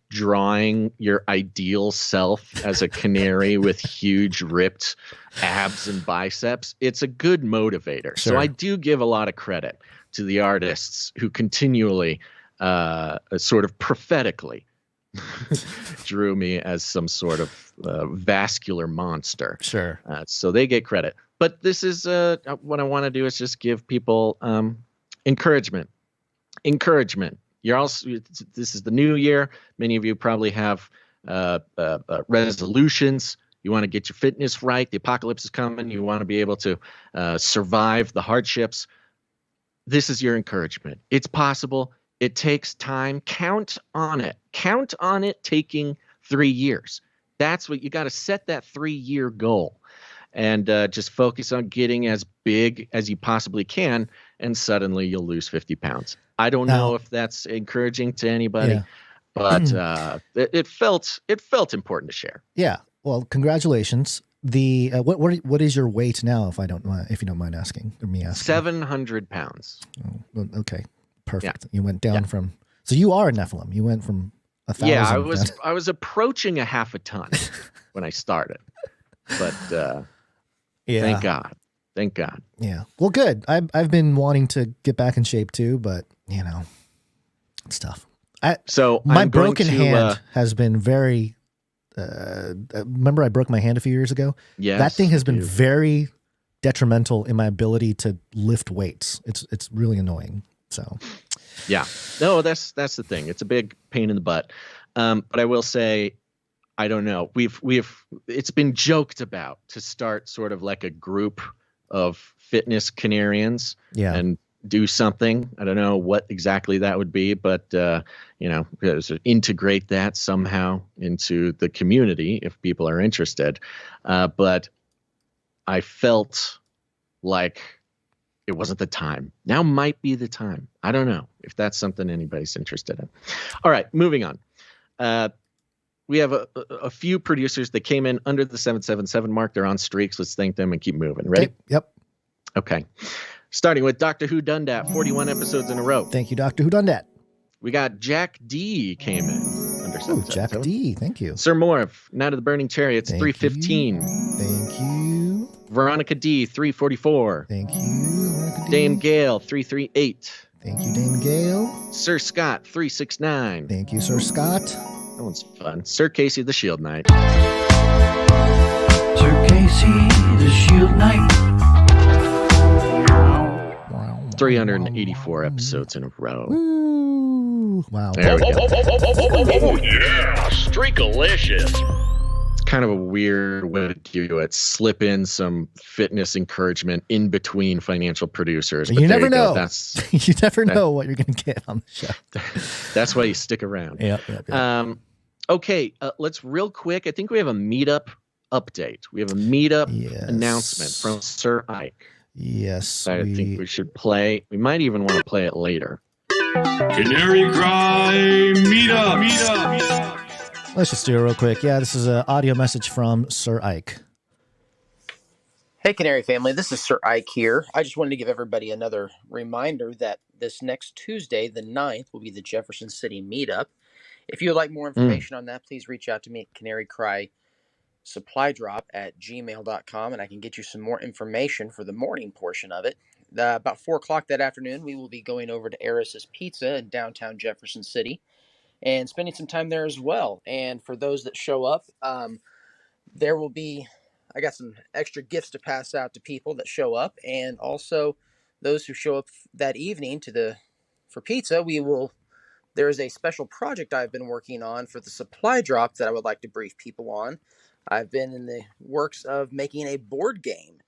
drawing your ideal self as a canary with huge ripped abs and biceps, it's a good motivator.
Sure.
So I do give a lot of credit to the artists who continually sort of prophetically drew me as some sort of vascular monster.
Sure.
So they get credit. But this is what I want to do is just give people encouragement. You're also, this is the new year. Many of you probably have resolutions. You want to get your fitness right. The apocalypse is coming. You want to be able to survive the hardships. This is your encouragement. It's possible. It takes time. Count on it. Count on it taking 3 years. That's what you got to set that 3-year goal and just focus on getting as big as you possibly can. And suddenly you'll lose 50 pounds. I don't know if that's encouraging to anybody, but it felt important to share.
Yeah. Well, congratulations. The what is your weight now, if you don't mind asking, or me asking?
700 pounds.
Oh, well, okay. Perfect. Yeah. You went down from, so you are a Nephilim. You went from 1,000.
Yeah, I was approaching a half a ton when I started, but thank God.
Yeah. Well, good. I've been wanting to get back in shape too, but it's tough. My broken hand has been very. Remember, I broke my hand a few years ago.
Yes,
that thing has been very detrimental in my ability to lift weights. It's really annoying. So,
yeah, no, that's the thing. It's a big pain in the butt. But I will say, I don't know. It's been joked about to start sort of like a group of fitness Canarians, and do something. I don't know what exactly that would be, but integrate that somehow into the community if people are interested. But I felt like it wasn't the time. Now might be the time. I don't know if that's something anybody's interested in. All right, moving on. We have a few producers that came in under the 777 mark. They're on streaks. Let's thank them and keep moving. Ready?
Yep.
Okay. Starting with Doctor Who Dundat, 41 episodes in a row.
Thank you, Doctor Who Dundat.
We got Jack D came in under 777.
Jack D, thank you.
Sir Morph, Night of the Burning Chariots, 315.
Thank you.
Veronica D, 344.
Thank you, Veronica D.
Dame Gale, 338.
Thank you, Dame Gale.
Sir Scott, 369.
Thank you, Sir Scott.
That one's fun. Sir Casey, the Shield Knight.
Sir Casey, the Shield Knight.
384 episodes in a row.
Woo. Wow.
There we go.
Oh, yeah. Streakalicious.
It's kind of a weird way to do it. Slip in some fitness encouragement in between financial producers. But
you never know.
That's,
you never know what you're going to get on the show.
That's why you stick around.
Yep.
Okay, let's real quick. I think we have a meetup update. We have a meetup announcement from Sir Ike.
Yes.
I think we should play. We might even want to play it later.
Canary Cry meetup.
Let's just do it real quick. Yeah, this is an audio message from Sir Ike.
Hey, Canary family. This is Sir Ike here. I just wanted to give everybody another reminder that this next Tuesday, the 9th, will be the Jefferson City meetup. If you would like more information on that, please reach out to me at Canary Cry Supply Drop at gmail.com, and I can get you some more information for the morning portion of it. About 4 o'clock that afternoon, we will be going over to Eris's Pizza in downtown Jefferson City and spending some time there as well. And for those that show up, there will be, I got some extra gifts to pass out to people that show up, and also those who show up that evening for pizza, there is a special project I've been working on for the supply drop that I would like to brief people on. I've been in the works of making a board game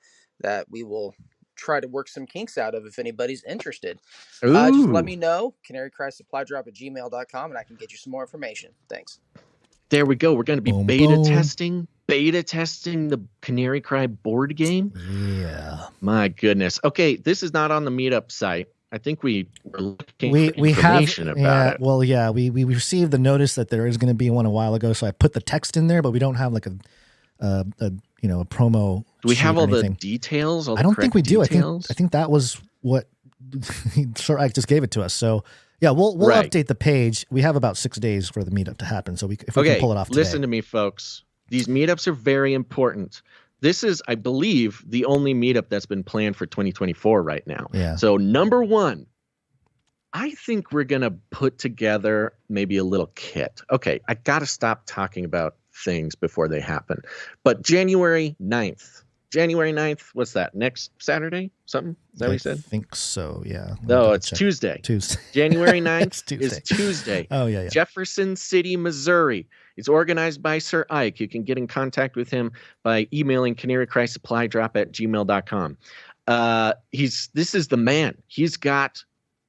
that we will try to work some kinks out of if anybody's interested. Just let me know, canarycrysupply.drop at gmail.com, and I can get you some more information. Thanks.
There we go. We're going to be beta testing the Canary Cry board game.
Yeah.
My goodness. Okay, this is not on the meetup site. I think we were looking for information about it.
Well, yeah, we received the notice that there is going to be one a while ago, so I put the text in there, but we don't have like a promo.
Do we have all the details?
I don't think we do. I think that was what Sir Ike just gave it to us. So yeah, we'll update the page. We have about 6 days for the meetup to happen, so if we can pull it off today.
Listen to me, folks. These meetups are very important. This is, I believe, the only meetup that's been planned for 2024 right now.
Yeah.
So number one, I think we're going to put together maybe a little kit. Okay, I got to stop talking about things before they happen. But January 9th, what's that? Next Saturday? Something? Is that what you said?
I think so, yeah.
No, it's Tuesday. January 9th is Tuesday.
Oh, yeah.
Jefferson City, Missouri. It's organized by Sir Ike. You can get in contact with him by emailing canarycrysupply.drop at gmail.com. This is the man. He's got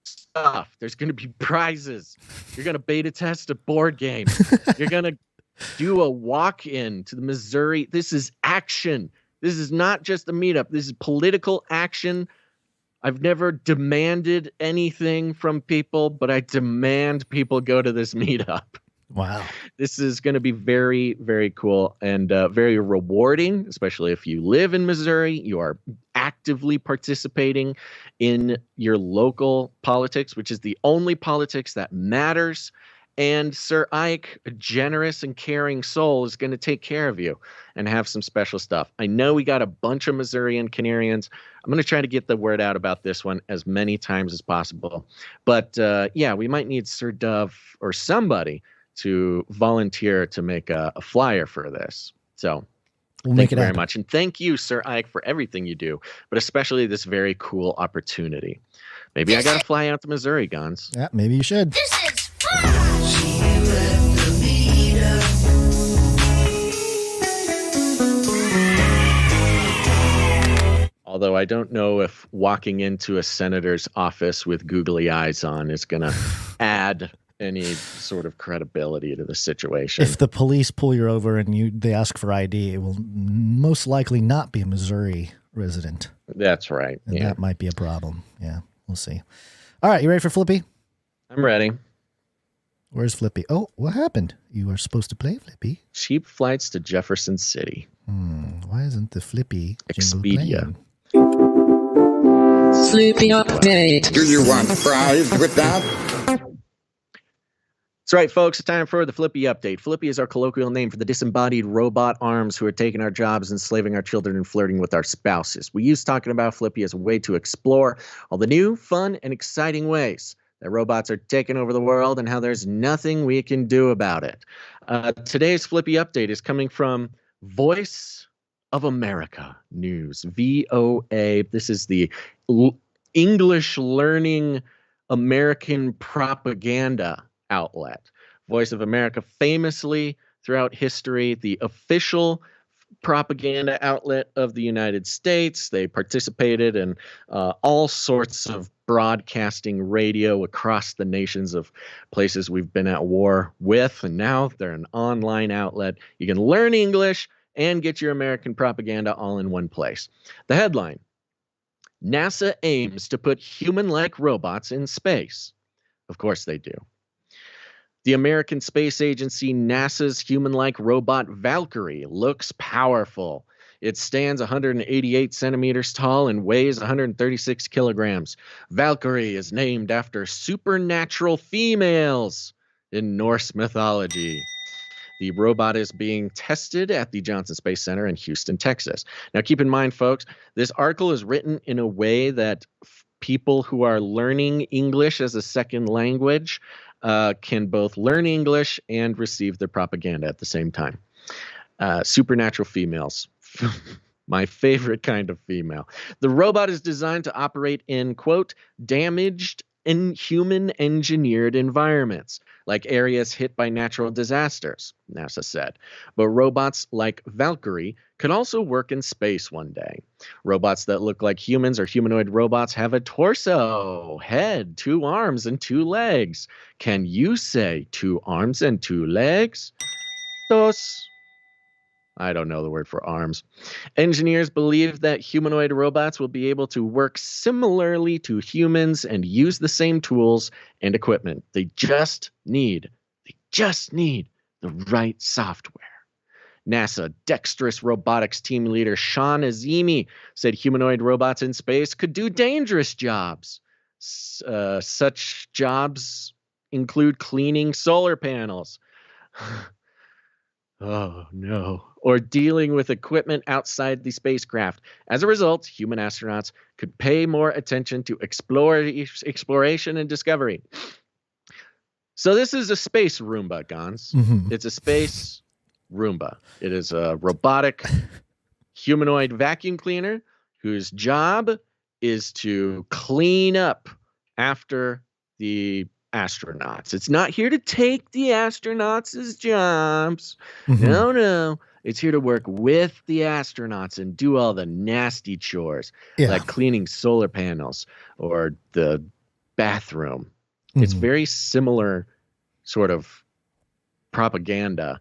stuff. There's going to be prizes. You're going to beta test a board game. You're going to do a walk-in to the Missouri. This is action. This is not just a meetup. This is political action. I've never demanded anything from people, but I demand people go to this meetup.
Wow.
This is going to be very, very cool and very rewarding, especially if you live in Missouri. You are actively participating in your local politics, which is the only politics that matters. And Sir Ike, a generous and caring soul, is going to take care of you and have some special stuff. I know we got a bunch of Missourian Canarians. I'm going to try to get the word out about this one as many times as possible. But yeah, we might need Sir Dove or somebody to volunteer to make a flyer for this. So thank you very much. And thank you, Sir Ike, for everything you do, but especially this very cool opportunity. Maybe I got to fly out to Missouri, Gons.
Yeah, maybe you should.
This is fun. See you at the meetup.
Although I don't know if walking into a senator's office with googly eyes on is going to add any sort of credibility to the situation.
If the police pull you over and they ask for ID, it will most likely not be a Missouri resident.
That's right.
And that might be a problem. Yeah, we'll see. All right, you ready for Flippy?
I'm ready.
Where's Flippy? Oh, what happened? You are supposed to play Flippy.
Cheap flights to Jefferson City.
Why isn't the Flippy jingle
Expedia.
playing?
Flippy update. Do you want fries with that?
That's right, folks. It's time for the Flippy update. Flippy is our colloquial name for the disembodied robot arms who are taking our jobs, enslaving our children, and flirting with our spouses. We use talking about Flippy as a way to explore all the new, fun, and exciting ways that robots are taking over the world and how there's nothing we can do about it. Today's Flippy update is coming from Voice of America News, VOA. This is the English learning American propaganda outlet. Voice of America, famously throughout history, the official propaganda outlet of the United States. They participated in all sorts of broadcasting radio across the nations of places we've been at war with, and now they're an online outlet. You can learn English and get your American propaganda all in one place. The headline: NASA aims to put human-like robots in space. Of course they do. The American Space Agency, NASA's human-like robot Valkyrie looks powerful. It stands 188 centimeters tall and weighs 136 kilograms. Valkyrie is named after supernatural females in Norse mythology. The robot is being tested at the Johnson Space Center in Houston, Texas. Now, keep in mind, folks, this article is written in a way that people who are learning English as a second language can both learn English and receive their propaganda at the same time. Supernatural females. My favorite kind of female. The robot is designed to operate in, quote, damaged and human-engineered environments, like areas hit by natural disasters, NASA said. But robots like Valkyrie could also work in space one day. Robots that look like humans or humanoid robots have a torso, head, 2 arms, and 2 legs. Can you say 2 arms and 2 legs? Dos. I don't know the word for arms. Engineers believe that humanoid robots will be able to work similarly to humans and use the same tools and equipment. They just need the right software. NASA dexterous robotics team leader Sean Azimi said humanoid robots in space could do dangerous jobs. Such jobs include cleaning solar panels. Oh, no. Or dealing with equipment outside the spacecraft. As a result, human astronauts could pay more attention to exploration and discovery. So this is a space Roomba, Gons.
Mm-hmm.
It's a space Roomba. It is a robotic humanoid vacuum cleaner whose job is to clean up after the astronauts. It's not here to take the astronauts' jobs.
Mm-hmm.
No. It's here to work with the astronauts and do all the nasty chores, like cleaning solar panels or the bathroom. Mm-hmm. It's very similar sort of propaganda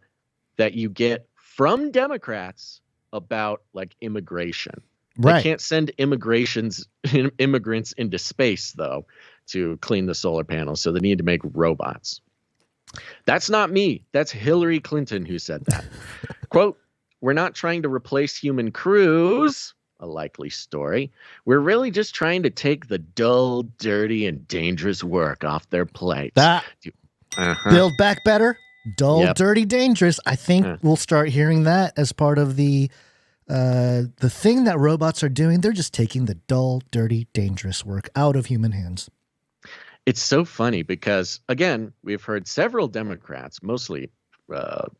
that you get from Democrats about like immigration.
Right.
They can't send immigrants into space, though, to clean the solar panels, so they need to make robots. That's not me. That's Hillary Clinton who said that. Quote, "We're not trying to replace human crews," a likely story. "We're really just trying to take the dull, dirty, and dangerous work off their plates."
Build back better, dull, dirty, dangerous. I think we'll start hearing that as part of the thing that robots are doing. They're just taking the dull, dirty, dangerous work out of human hands.
It's so funny because, again, we've heard several Democrats, mostly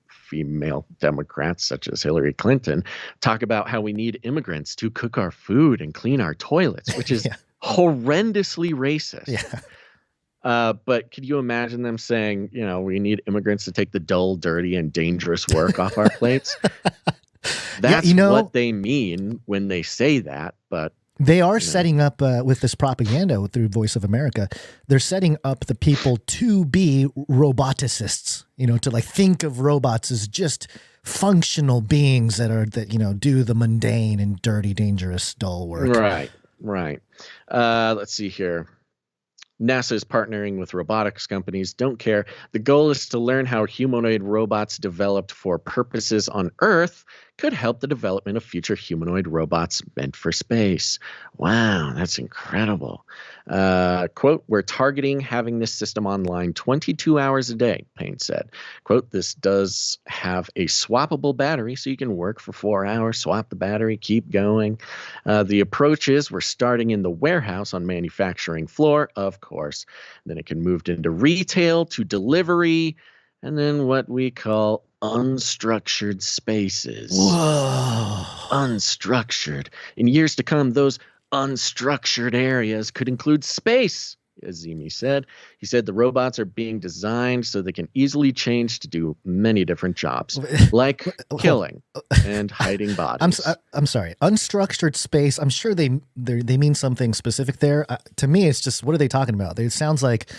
female Democrats such as Hillary Clinton, talk about how we need immigrants to cook our food and clean our toilets, which is horrendously racist.
Yeah.
But could you imagine them saying, we need immigrants to take the dull, dirty, and dangerous work off our plates? That's what they mean when they say that, but
They are setting up with this propaganda through Voice of America. They're setting up the people to be roboticists, to like think of robots as just functional beings that do the mundane and dirty, dangerous, dull work.
Right. Let's see here. NASA is partnering with robotics companies. Don't care. The goal is to learn how humanoid robots developed for purposes on Earth could help the development of future humanoid robots meant for space. Wow, that's incredible. Quote, we're targeting having this system online 22 hours a day, Payne said. Quote, this does have a swappable battery, so you can work for 4 hours, swap the battery, keep going. The approach is we're starting in the warehouse on manufacturing floor, of course. Then it can move into retail to delivery, and then what we call unstructured spaces.
Whoa.
Unstructured. In years to come, those unstructured areas could include space, Azimi said. He said the robots are being designed so they can easily change to do many different jobs, like killing and hiding bodies.
I'm sorry. Unstructured space. I'm sure they mean something specific there. To me, it's just, what are they talking about? It sounds like,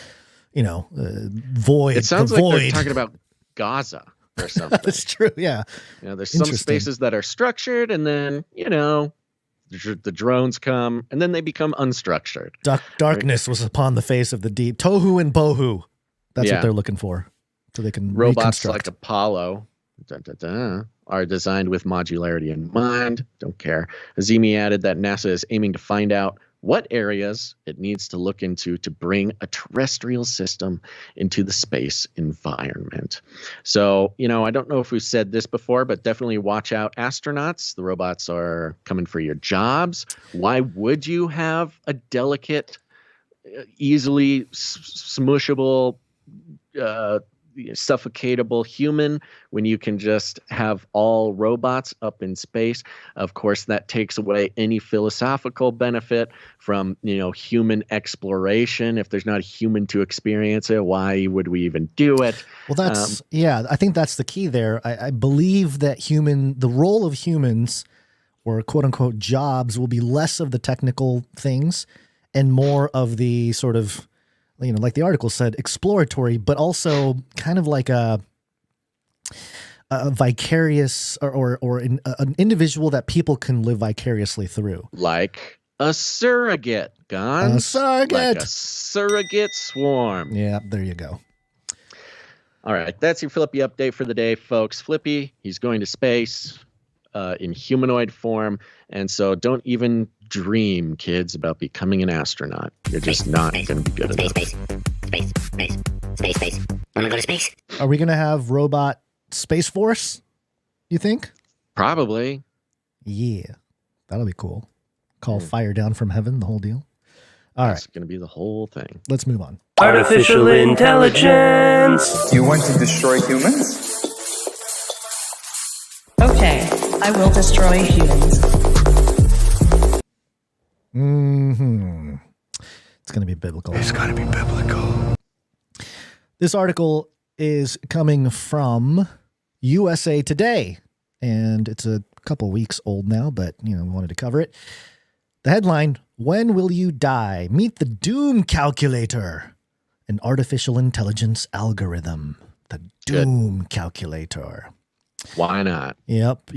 void.
It sounds like they're talking about Gaza or something.
That's true. Yeah.
There's some spaces that are structured, and then, the drones come, and then they become unstructured.
Darkness was upon the face of the deep. Tohu and bohu. That's what they're looking for. So they can
robots
reconstruct.
like Apollo are designed with modularity in mind. Don't care. Azimi added that NASA is aiming to find out what areas it needs to look into to bring a terrestrial system into the space environment. So, I don't know if we've said this before, but definitely watch out, astronauts. The robots are coming for your jobs. Why would you have a delicate, easily smushable, suffocatable human when you can just have all robots up in space? Of course, that takes away any philosophical benefit from, human exploration. If there's not a human to experience it, why would we even do it?
Well, I think that's the key there. I believe that the role of humans, or quote unquote jobs, will be less of the technical things and more of the sort of, like the article said, exploratory, but also kind of like a vicarious or an individual that people can live vicariously through.
Like a surrogate, Gons. Like a surrogate swarm.
Yeah, there you go.
All right, that's your Flippy update for the day, folks. Flippy, he's going to space in humanoid form, and so don't even dream, kids, about becoming an astronaut. You're just not going to be good enough.
Space. Wanna go to space?
Are we going to have robot Space Force, you think?
Probably.
Yeah, that'll be cool. Call fire down from heaven, the whole deal. All right.
That's going to be the whole thing.
Let's move on.
Artificial intelligence.
You want to destroy humans?
Okay, I will destroy humans.
It's going to be biblical.
It's got to be biblical.
This article is coming from USA Today, and it's a couple weeks old now, but we wanted to cover it. The headline, "When Will You Die? Meet the Doom Calculator, an artificial intelligence algorithm." The Doom Calculator.
Why not?
Yep.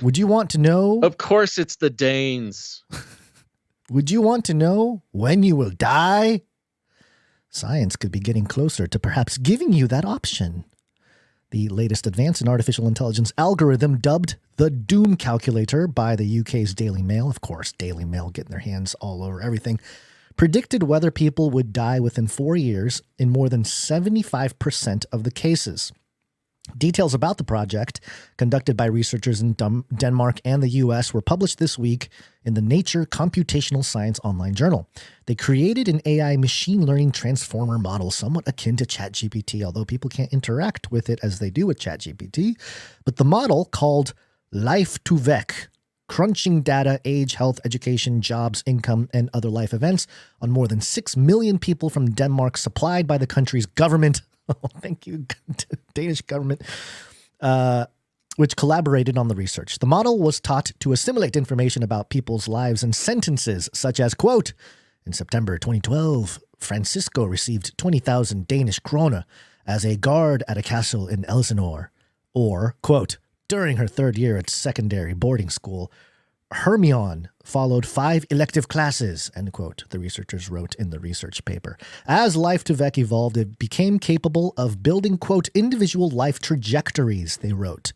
Would you want to know?
Of course it's the Danes.
Would you want to know when you will die? Science could be getting closer to perhaps giving you that option. The latest advance in artificial intelligence algorithm, dubbed the Doom Calculator by the UK's Daily Mail, of course, Daily Mail getting their hands all over everything, predicted whether people would die within 4 years in more than 75% of the cases. Details about the project, conducted by researchers in Denmark and the U.S., were published this week in the Nature Computational Science online journal. They created an AI machine learning transformer model somewhat akin to ChatGPT, although people can't interact with it as they do with ChatGPT. But the model, called Life to Vec, crunching data, age, health, education, jobs, income, and other life events on more than 6 million people from Denmark, supplied by the country's government. Oh, thank you, Danish government. which collaborated on the research. The model was taught to assimilate information about people's lives and sentences, such as, quote, in September 2012, Francisco received 20,000 Danish krone as a guard at a castle in Elsinore. Or, quote, during her third year at secondary boarding school, Hermione followed 5 elective classes, end quote, the researchers wrote in the research paper. As Life to Vec evolved, it became capable of building, quote, individual life trajectories, they wrote.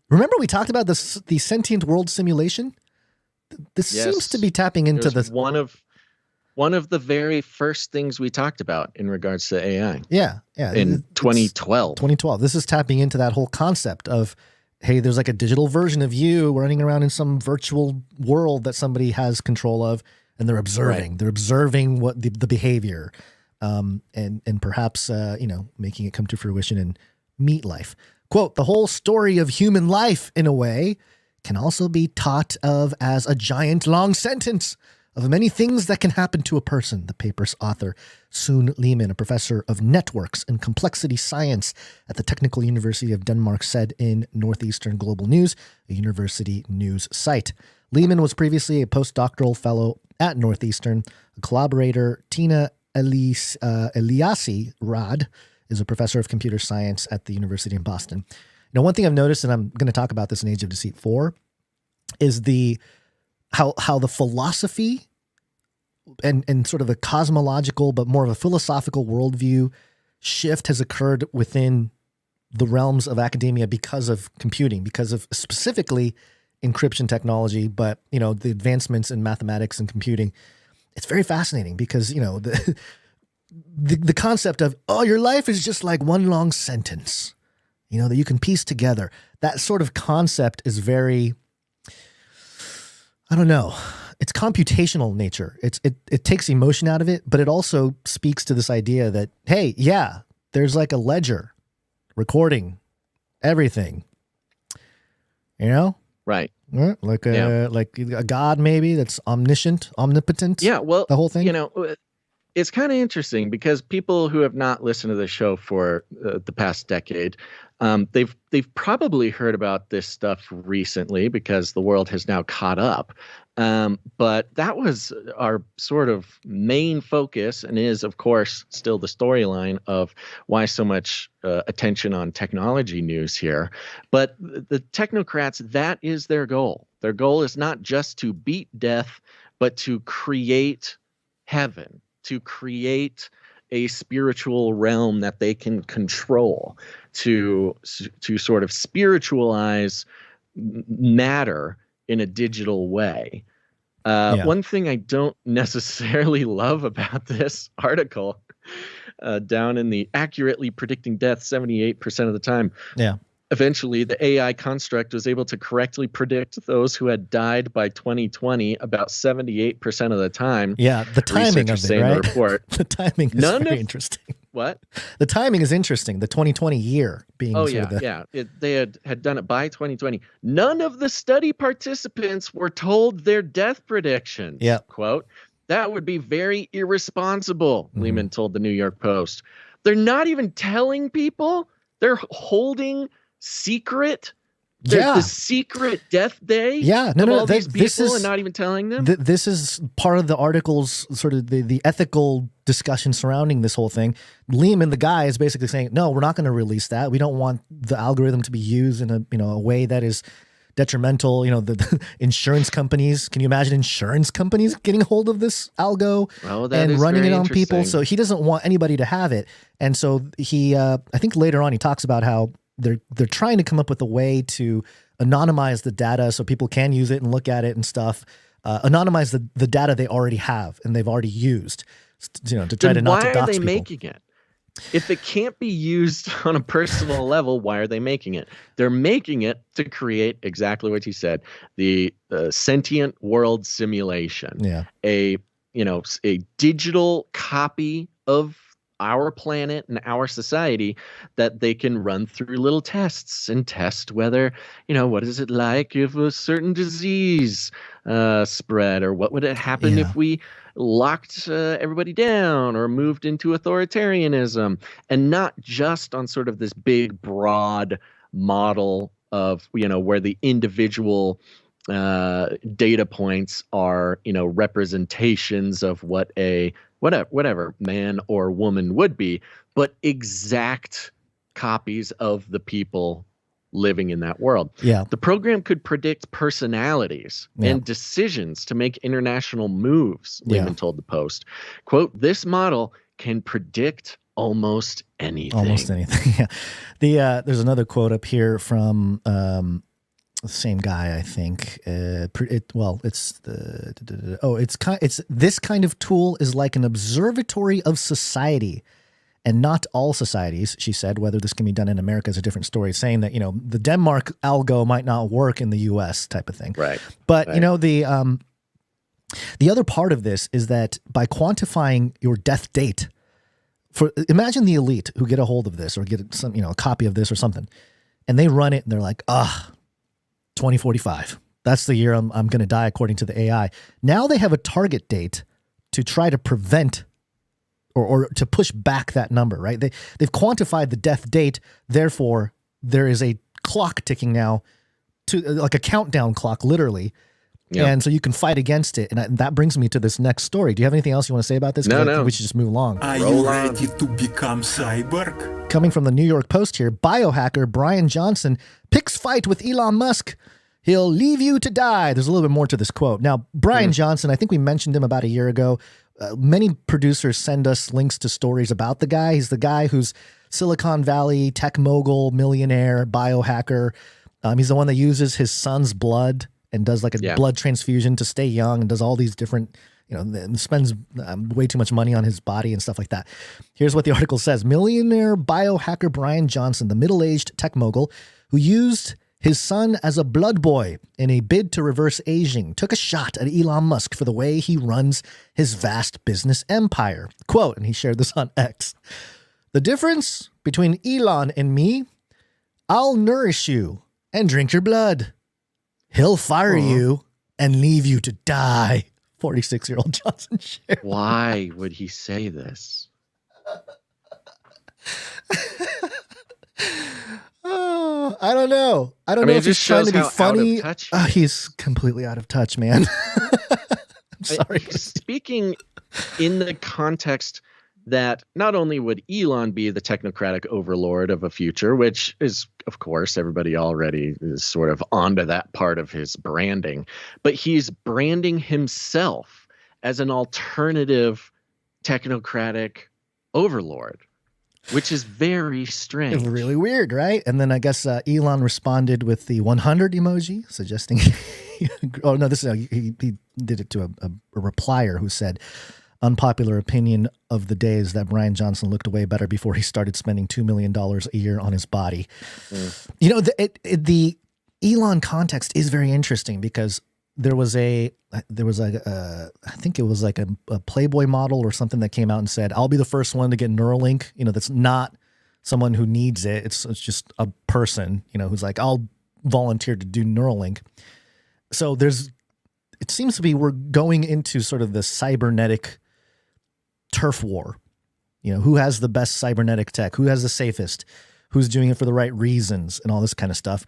Remember we talked about the sentient world simulation? This seems to be tapping into this.
One of the very first things we talked about in regards to AI.
Yeah.
In 2012.
2012. This is tapping into that whole concept of, hey, there's like a digital version of you running around in some virtual world that somebody has control of, and they're observing. Right. They're observing what the behavior, and perhaps making it come to fruition in meat life. Quote, the whole story of human life, in a way, can also be thought of as a giant long sentence of many things that can happen to a person, the paper's author, Sune Lehmann, a professor of networks and complexity science at the Technical University of Denmark, said in Northeastern Global News, a university news site. Lehmann was previously a postdoctoral fellow at Northeastern. A collaborator, Tina Eliassi Rad, is a professor of computer science at the University in Boston. Now, one thing I've noticed, and I'm going to talk about this in Age of Deceit 4, is how the philosophy and sort of a cosmological, but more of a philosophical worldview shift has occurred within the realms of academia because of computing, because of specifically encryption technology, but, the advancements in mathematics and computing. It's very fascinating because, the concept of, your life is just like one long sentence, that you can piece together. That sort of concept is very, I don't know. It's computational in nature. It takes emotion out of it, but it also speaks to this idea that, hey, yeah, there's like a ledger recording everything,
Right.
Like a God maybe that's omniscient, omnipotent.
Yeah. Well,
the whole thing,
it's kind of interesting because people who have not listened to the show for the past decade, they've probably heard about this stuff recently because the world has now caught up. But that was our sort of main focus and is, of course, still the storyline of why so much attention on technology news here. But the technocrats, that is their goal. Their goal is not just to beat death, but to create heaven, to create a spiritual realm that they can control, to sort of spiritualize matter in a digital way. One thing I don't necessarily love about this article, down in the accurately predicting death 78% of the time.
Yeah.
Eventually, the AI construct was able to correctly predict those who had died by 2020 about 78% of the time.
Yeah, the timing of it, right?
The report.
The timing is very interesting.
What?
The timing is interesting. The 2020 year being
they had done it by 2020. None of the study participants were told their death predictions.
Yeah.
Quote, that would be very irresponsible, Lehman told the New York Post. They're not even telling people. They're holding secret. The secret death day.
Yeah,
these people and not even telling them.
This is part of the article's sort of the ethical discussion surrounding this whole thing. Lehman, the guy, is basically saying, no, we're not going to release that. We don't want the algorithm to be used in a way that is detrimental. The insurance companies. Can you imagine insurance companies getting a hold of this algo and running it on people? So he doesn't want anybody to have it. And so he, I think later on, he talks about how they're trying to come up with a way to anonymize the data so people can use it and look at it and stuff. Anonymize the data they already have and they've already used, to try to not to dox people.
Why are they making it? If it can't be used on a personal level, why are they making it? They're making it to create exactly what you said, the sentient world simulation.
Yeah.
A digital copy of our planet and our society that they can run through little tests and test whether, what is it like if a certain disease spread, or what would it happen if we locked everybody down or moved into authoritarianism, and not just on sort of this big, broad model of, where the individual data points are, representations of what a whatever man or woman would be, but exact copies of the people living in that world.
Yeah.
The program could predict personalities and decisions to make international moves, Lehman told the Post. Quote, this model can predict almost anything.
Almost anything. Yeah. There's another quote up here from the same guy, I think. It's this kind of tool is like an observatory of society. And not all societies, she said. Whether this can be done in America is a different story, saying that, the Denmark algo might not work in the U.S. type of thing.
Right.
But, the other part of this is that by quantifying your death date, imagine the elite who get a hold of this or get some, a copy of this or something, and they run it and they're like, 2045. That's the year I'm going to die according to the AI. Now they have a target date to try to prevent or to push back that number, right? They've quantified the death date. Therefore, there is a clock ticking now, to like a countdown clock, literally. Yep. And so you can fight against it. And that brings me to this next story. Do you have anything else you want to say about this?
No.
We should just move along.
Are you ready to become cyborg?
Coming from the New York Post here, biohacker Bryan Johnson picks fight with Elon Musk. He'll leave you to die. There's a little bit more to this quote. Now, Bryan Johnson, I think we mentioned him about a year ago. Many producers send us links to stories about the guy. He's the guy who's Silicon Valley tech mogul, millionaire, biohacker. He's the one that uses his son's blood and does like a blood transfusion to stay young and does all these different, spends way too much money on his body and stuff like that. Here's what the article says. Millionaire biohacker Bryan Johnson, the middle-aged tech mogul who used his son as a blood boy in a bid to reverse aging, took a shot at Elon Musk for the way he runs his vast business empire. Quote, and he shared this on X. The difference between Elon and me, I'll nourish you and drink your blood. He'll fire you and leave you to die. 46-year-old Johnson shared.
Why would he say this?
I don't know. I don't know if he's trying to be funny. He's completely out of touch, man. I'm sorry.
Speaking in the context that not only would Elon be the technocratic overlord of a future, which is, of course, everybody already is sort of onto that part of his branding, but he's branding himself as an alternative technocratic overlord, which is very strange.
It's really weird, right? And then I guess Elon responded with the 100 emoji, suggesting. He did it to a replier who said, unpopular opinion of the day is that Bryan Johnson looked way better before he started spending $2 million a year on his body. The Elon context is very interesting because there was I think it was like a Playboy model or something that came out and said, I'll be the first one to get Neuralink. That's not someone who needs it. It's just a person, who's like, I'll volunteer to do Neuralink. So it seems to be, we're going into sort of the cybernetic turf war. Who has the best cybernetic tech? Who has the safest? Who's doing it for the right reasons and all this kind of stuff.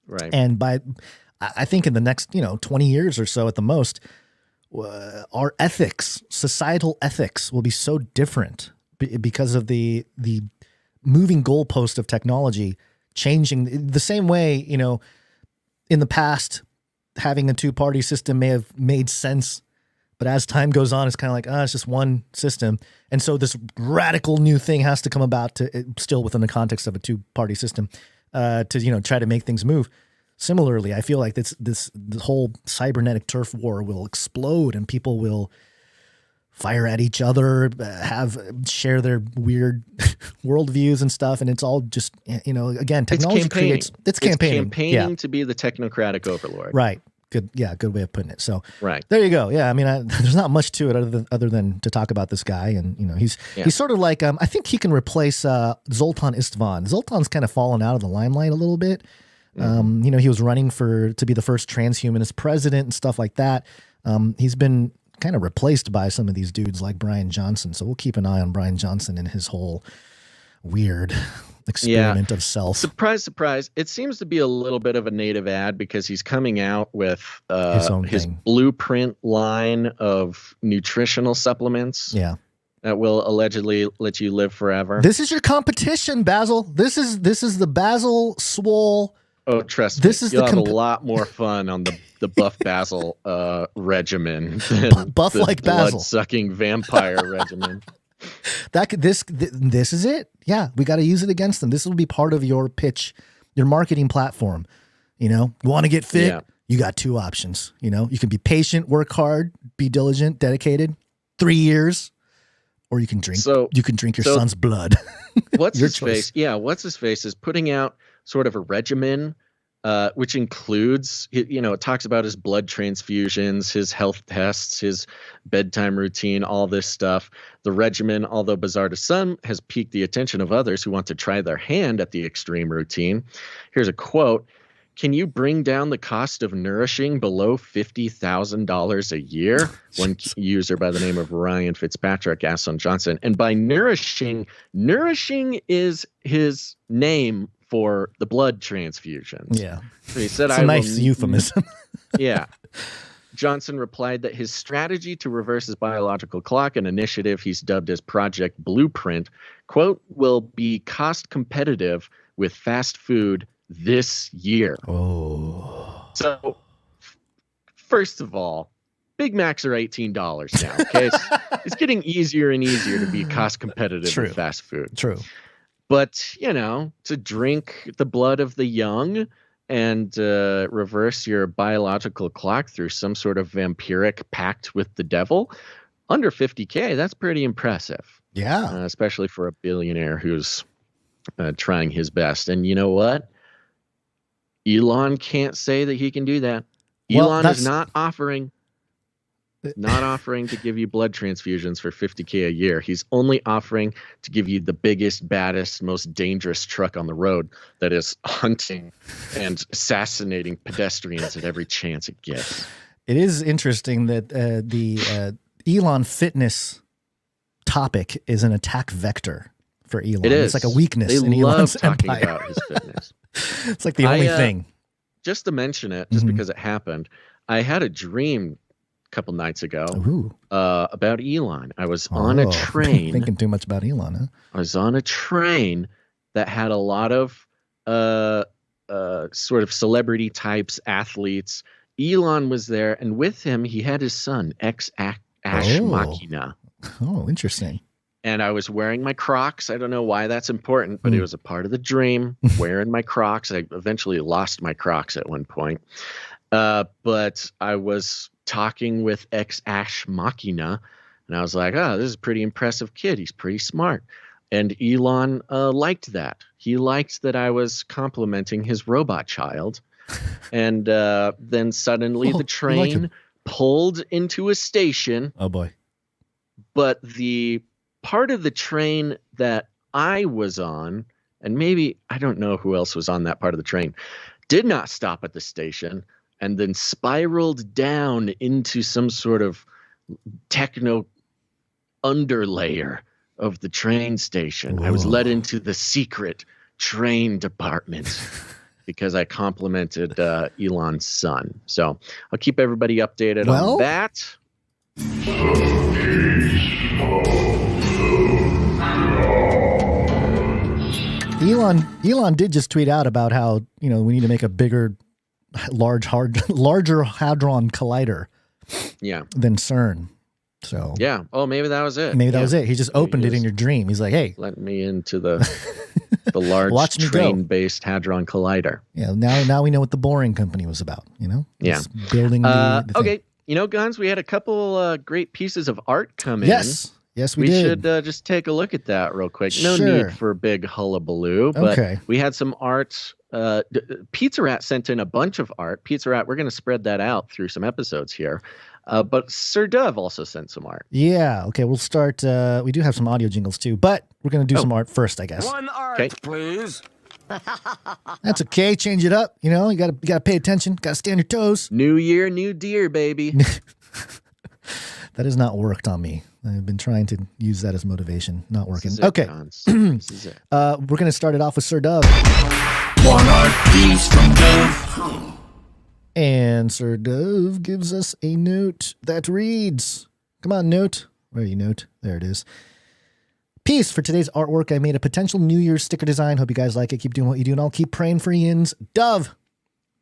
Right.
And I think in the next, 20 years or so at the most, our ethics, societal ethics will be so different because of the moving goalpost of technology changing the same way, in the past, having a two-party system may have made sense, but as time goes on, it's kind of like, it's just one system. And so this radical new thing has to come about still within the context of a two-party system to, try to make things move. Similarly, I feel like the whole cybernetic turf war will explode and people will fire at each other, share their weird worldviews and stuff. And it's all just, again, technology creates... It's campaigning
to be the technocratic overlord.
Right. Good. Yeah, good way of putting it. So
right.
There you go. Yeah, I mean, there's not much to it other than to talk about this guy. And, he's sort of like, I think he can replace Zoltan Istvan. Zoltan's kind of fallen out of the limelight a little bit. Mm-hmm. He was running to be the first transhumanist president and stuff like that. He's been kind of replaced by some of these dudes like Bryan Johnson. So we'll keep an eye on Bryan Johnson and his whole weird experiment of self.
Surprise, surprise. It seems to be a little bit of a native ad because he's coming out with his blueprint line of nutritional supplements.
Yeah.
That will allegedly let you live forever.
This is your competition, Basil. This is the Basil Swole.
Oh, trust me. You'll have a lot more fun on the Buff Basil regimen than
Buff
the
like Basil.
blood-sucking vampire regimen.
This is it. Yeah, we got to use it against them. This will be part of your pitch, your marketing platform. You know, you want to get fit? Yeah. You got two options. You know, you can be patient, work hard, be diligent, dedicated, 3 years, or you can drink. You can drink your son's blood.
What's his face? Yeah, what's his face is putting out sort of a regimen, which includes, it talks about his blood transfusions, his health tests, his bedtime routine, all this stuff. The regimen, although bizarre to some, has piqued the attention of others who want to try their hand at the extreme routine. Here's a quote. Can you bring down the cost of nourishing below $50,000 a year? One user by the name of Ryan Fitzpatrick asked on Johnson. And by nourishing is his name for the blood transfusions.
Yeah.
So he said,
it's a nice euphemism.
Yeah. Johnson replied that his strategy to reverse his biological clock, an initiative he's dubbed as Project Blueprint, quote, will be cost competitive with fast food this year.
Oh.
So, first of all, Big Macs are $18 now. Okay. It's getting easier and easier to be cost competitive with fast food.
True.
But, to drink the blood of the young and reverse your biological clock through some sort of vampiric pact with the devil, under $50K, that's pretty impressive.
Yeah.
Especially for a billionaire who's trying his best. And you know what? Elon can't say that he can do that. Elon is not offering to give you blood transfusions for $50K a year. He's only offering to give you the biggest, baddest, most dangerous truck on the road that is hunting and assassinating pedestrians at every chance it gets.
It is interesting that the Elon fitness topic is an attack vector for Elon.
It is.
It's like a weakness
in
Elon's
talking
empire.
About his fitness.
It's like the only thing.
Just to mention it, just because it happened, I had a dream couple nights ago about Elon. I was on a train.
Thinking too much about Elon, huh?
I was on a train that had a lot of sort of celebrity types, athletes. Elon was there, and with him, he had his son, Ash Machina.
Oh, interesting.
And I was wearing my Crocs. I don't know why that's important, but it was a part of the dream, wearing my Crocs. I eventually lost my Crocs at one point. But I was talking with Ash Machina, and I was like, oh, this is a pretty impressive kid. He's pretty smart. And Elon liked that. He liked that I was complimenting his robot child. And then suddenly the train pulled into a station.
Oh, boy.
But the part of the train that I was on, and maybe I don't know who else was on that part of the train, did not stop at the station and then spiraled down into some sort of techno underlayer of the train station. Whoa. I was led into the secret train department because I complimented Elon's son. So I'll keep everybody updated on that.
Elon did just tweet out about how, we need to make a bigger, larger hadron collider than CERN. So
yeah. Oh, maybe that was it.
Maybe that was it. He just opened it in your dream. He's like, hey,
let me into the large train-based hadron collider.
Yeah. Now we know what the Boring Company was about,
Yeah.
Just building the
okay. Guns, we had a couple great pieces of art come in.
Yes, we did.
Should just take a look at that real quick. No need for a big hullabaloo, but we had some art. Pizza Rat sent in a bunch of art. Pizza Rat, we're going to spread that out through some episodes here. But Sir Dove also sent some art.
Yeah. Okay. We'll start. We do have some audio jingles too, but we're going to do some art first, I guess.
One art, please.
That's okay. Change it up. You got to pay attention. Got to stay on your toes.
New year, new deer, baby.
That has not worked on me. I've been trying to use that as motivation. Not working. Okay.
This is it.
We're going to start it off with Sir Dove.
One art piece from Dove.
And Sir Dove gives us a note that reads, come on, note. Where are you, note? There it is. Peace. For today's artwork, I made a potential New Year's sticker design. Hope you guys like it. Keep doing what you do, and I'll keep praying for Ian's. Dove.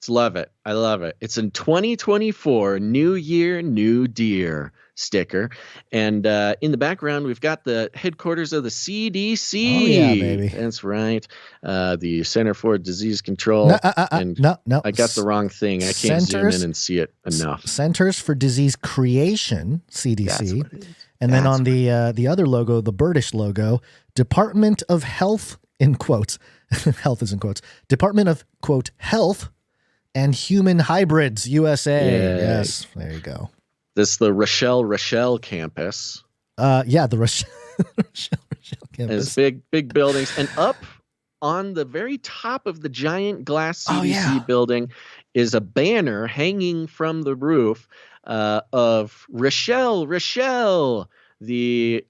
Love it. I love it. It's in 2024, New Year, New Deer sticker. And in the background, we've got the headquarters of the CDC.
Oh, yeah, baby.
That's right. The Center for Disease Control.
No.
I got the wrong thing. I can't zoom in and see it enough.
Centers for Disease Creation, CDC. That's what it is. And then on the other logo, the birdish logo, Department of Health, in quotes, health is in quotes, Department of, quote, Health and Human Hybrids, USA.
Yeah.
Yes, there you go.
This is the Rochelle campus.
The Rochelle campus.
It's big buildings. And up on the very top of the giant glass CDC building is a banner hanging from the roof of Rochelle, the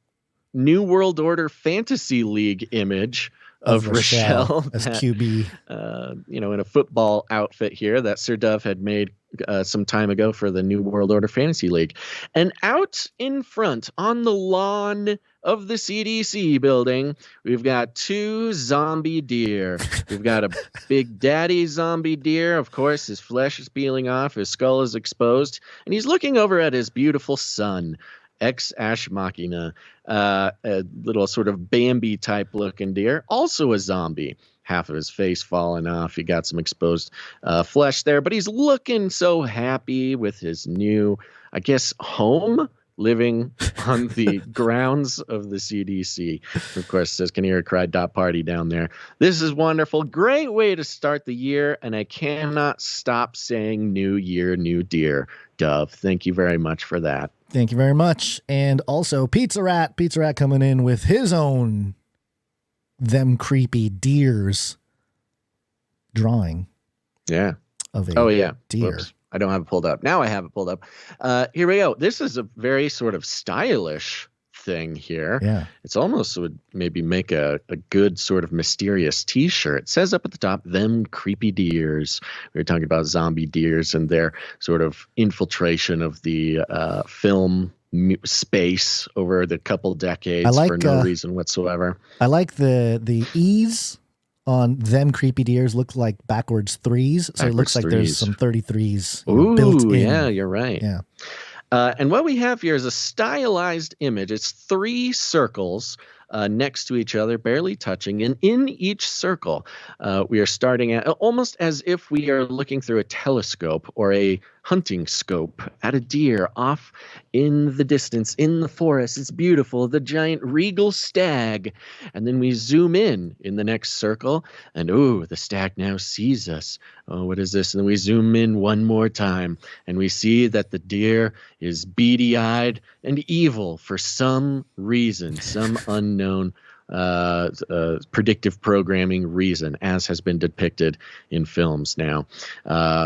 New World Order Fantasy League image of Rochelle
as QB.
In a football outfit here that Sir Dove had made some time ago for the New World Order Fantasy League. And out in front on the lawn of the CDC building, we've got two zombie deer. We've got a big daddy zombie deer. Of course, his flesh is peeling off. His skull is exposed. And he's looking over at his beautiful son, Ex Ash Machina, a little sort of Bambi type looking deer, also a zombie. Half of his face falling off. He got some exposed flesh there, but he's looking so happy with his new, I guess, home, living on the grounds of the CDC. Of course, it says Canary Cry.party down there. This is wonderful. Great way to start the year, and I cannot stop saying New Year, New Deer. Dove, thank you very much for that.
Thank you very much. And also Pizza Rat coming in with his own Them Creepy Deers drawing.
Yeah.
Of a deer.
Whoops. I don't have it pulled up. Now I have it pulled up. Here we go. This is a very sort of stylish thing here.
Yeah.
It's almost would maybe make a good sort of mysterious t-shirt. It says up at the top, Them Creepy Deers. We were talking about zombie deers and their sort of infiltration of the film space over the couple decades for no reason whatsoever.
I like the E's on Them Creepy Deers look like backwards threes. So it looks like there's some 33s built in.
Yeah, you're right.
Yeah.
And what we have here is a stylized image. It's 3 circles next to each other, barely touching. And in each circle, we are starting at almost as if we are looking through a telescope or a hunting scope at a deer off in the distance, in the forest. It's beautiful, the giant regal stag. And then we zoom in the next circle, and the stag now sees us. Oh, what is this? And then we zoom in one more time, and we see that the deer is beady-eyed and evil for some reason, some unknown predictive programming reason, as has been depicted in films now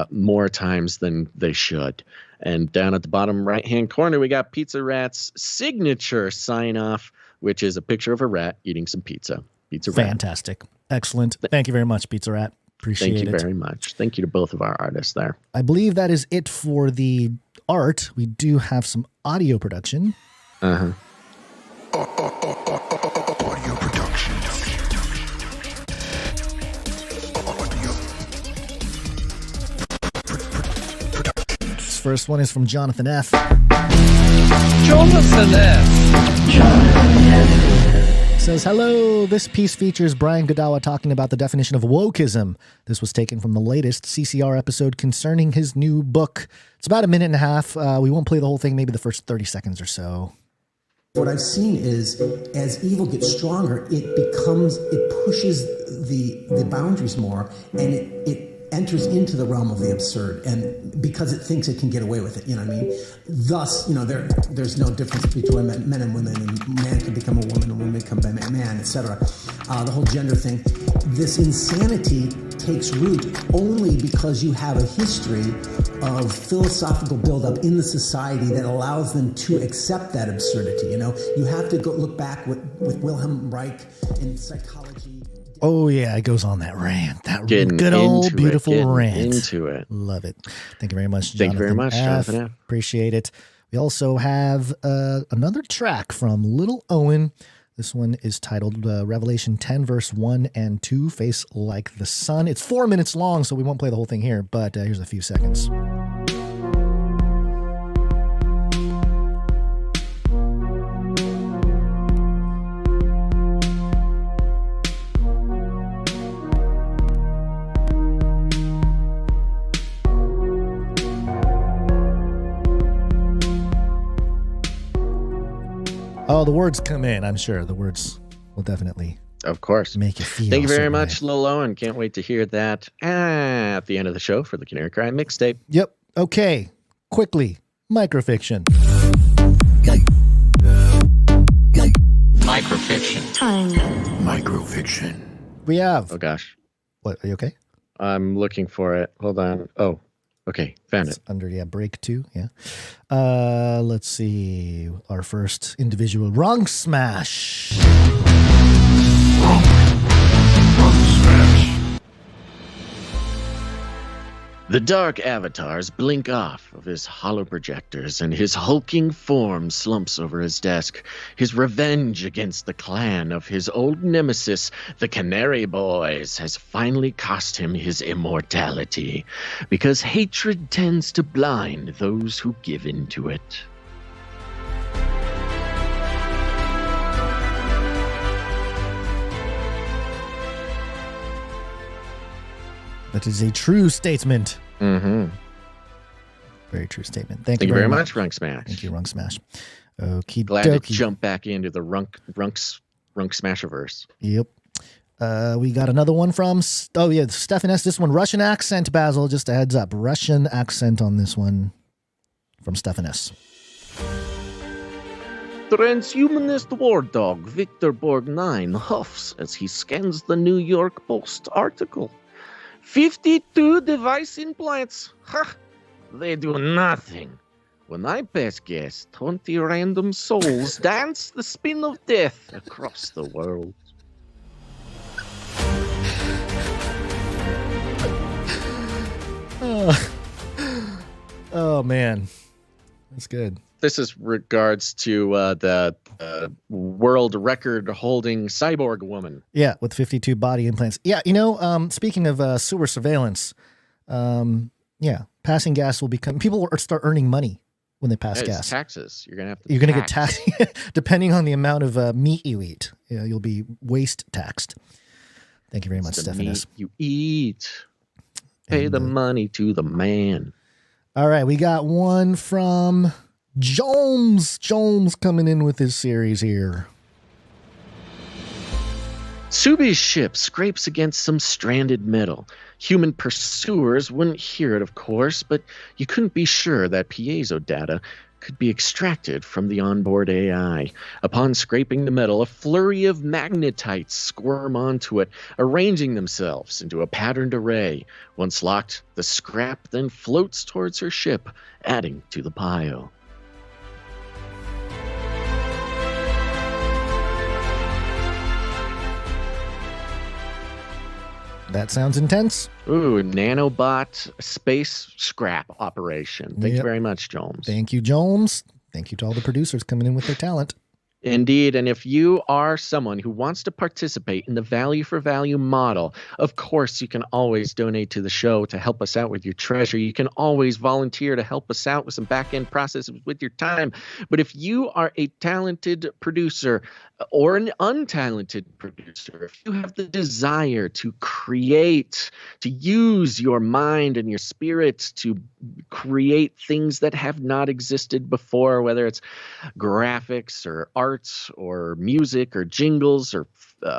more times than they should. And down at the bottom right-hand corner, we got Pizza Rat's signature sign-off, which is a picture of a rat eating some pizza. Pizza Rat.
Fantastic. Excellent. Thank you very much, Pizza Rat. Appreciate it.
Thank you very much. Thank you to both of our artists there.
I believe that is it for the art. We do have some audio production.
Audio production.
This first one is from Jonathan F.
Jonathan F.
Says, hello, this piece features Brian Godawa talking about the definition of wokeism. This was taken from the latest CCR episode concerning his new book. It's about a minute and a half. We won't play the whole thing, maybe the first 30 seconds or so.
What I've seen is, as evil gets stronger, it pushes the boundaries more, and it enters into the realm of the absurd, and because it thinks it can get away with it, you know what I mean? Thus, there's no difference between men and women, and man can become a woman, and woman can become a man, etc. The whole gender thing. This insanity takes root only because you have a history of philosophical buildup in the society that allows them to accept that absurdity. You know, you have to go look back with Wilhelm Reich in psychology.
Oh yeah, it goes on that rant, that
Getting
good old beautiful rant.
Into it.
Love it. Thank you very much, Jonathan.
Thank you very much,
F.
Jonathan F.
Appreciate it. We also have another track from Little Owen. This one is titled Revelation 10, verse 1 and 2, Face Like the Sun. It's 4 minutes long, so we won't play the whole thing here, but here's a few seconds. Oh, the words come in. I'm sure the words will definitely,
of course,
make you feel.
Thank you very much, Lil Owen. Can't wait to hear that at the end of the show for the Canary Cry mixtape.
Yep. Okay. Quickly, microfiction.
Microfiction.
Time.
Microfiction.
We have.
Oh gosh.
What? Are you okay?
I'm looking for it. Hold on. Oh. Okay, found it.
Under, break 2, yeah. Let's see. Our first individual, Wrong Smash.
Wrong Smash.
The dark avatars blink off of his hollow projectors, and his hulking form slumps over his desk. His revenge against the clan of his old nemesis, the Canary Boys, has finally cost him his immortality, because hatred tends to blind those who give in to it.
That is a true statement.
Mm-hmm.
Very true statement. Thank
you
very
much, Runk Smash.
Thank you, Runk Smash. Okie
Glad
dokie.
to jump back into the Runk Smashiverse.
Yep. We got another one from, Stefan S. This one, Russian accent, Basil. Just a heads up. Russian accent on this one from Stefan S.
Transhumanist war dog Victor Borg 9 huffs as he scans the New York Post article. 52 device implants. Ha! They do nothing. When I pass gas, 20 random souls dance the spin of death across the world.
Oh man. That's good.
This is regards to the world record holding cyborg woman.
Yeah, with 52 body implants. Yeah, speaking of sewer surveillance, passing gas will become, people will start earning money when they pass gas.
Taxes. You're going to
get taxed depending on the amount of meat you eat. You'll be waste taxed. Thank you very much, Stephanus.
You eat. Pay the money to the man.
All right, we got one from Jones. Jones coming in with his series here.
Subi's ship scrapes against some stranded metal. Human pursuers wouldn't hear it, of course, but you couldn't be sure that piezo data could be extracted from the onboard AI. Upon scraping the metal, a flurry of magnetites squirm onto it, arranging themselves into a patterned array. Once locked, the scrap then floats towards her ship, adding to the pile.
That sounds intense.
Ooh, nanobot space scrap operation. Thank you very much, Jones.
Thank you, Jones. Thank you to all the producers coming in with their talent.
Indeed, and if you are someone who wants to participate in the value for value model, of course you can always donate to the show to help us out with your treasure. You can always volunteer to help us out with some back-end processes with your time. But if you are a talented producer or an untalented producer, if you have the desire to create, to use your mind and your spirit to create things that have not existed before, whether it's graphics or art or music or jingles or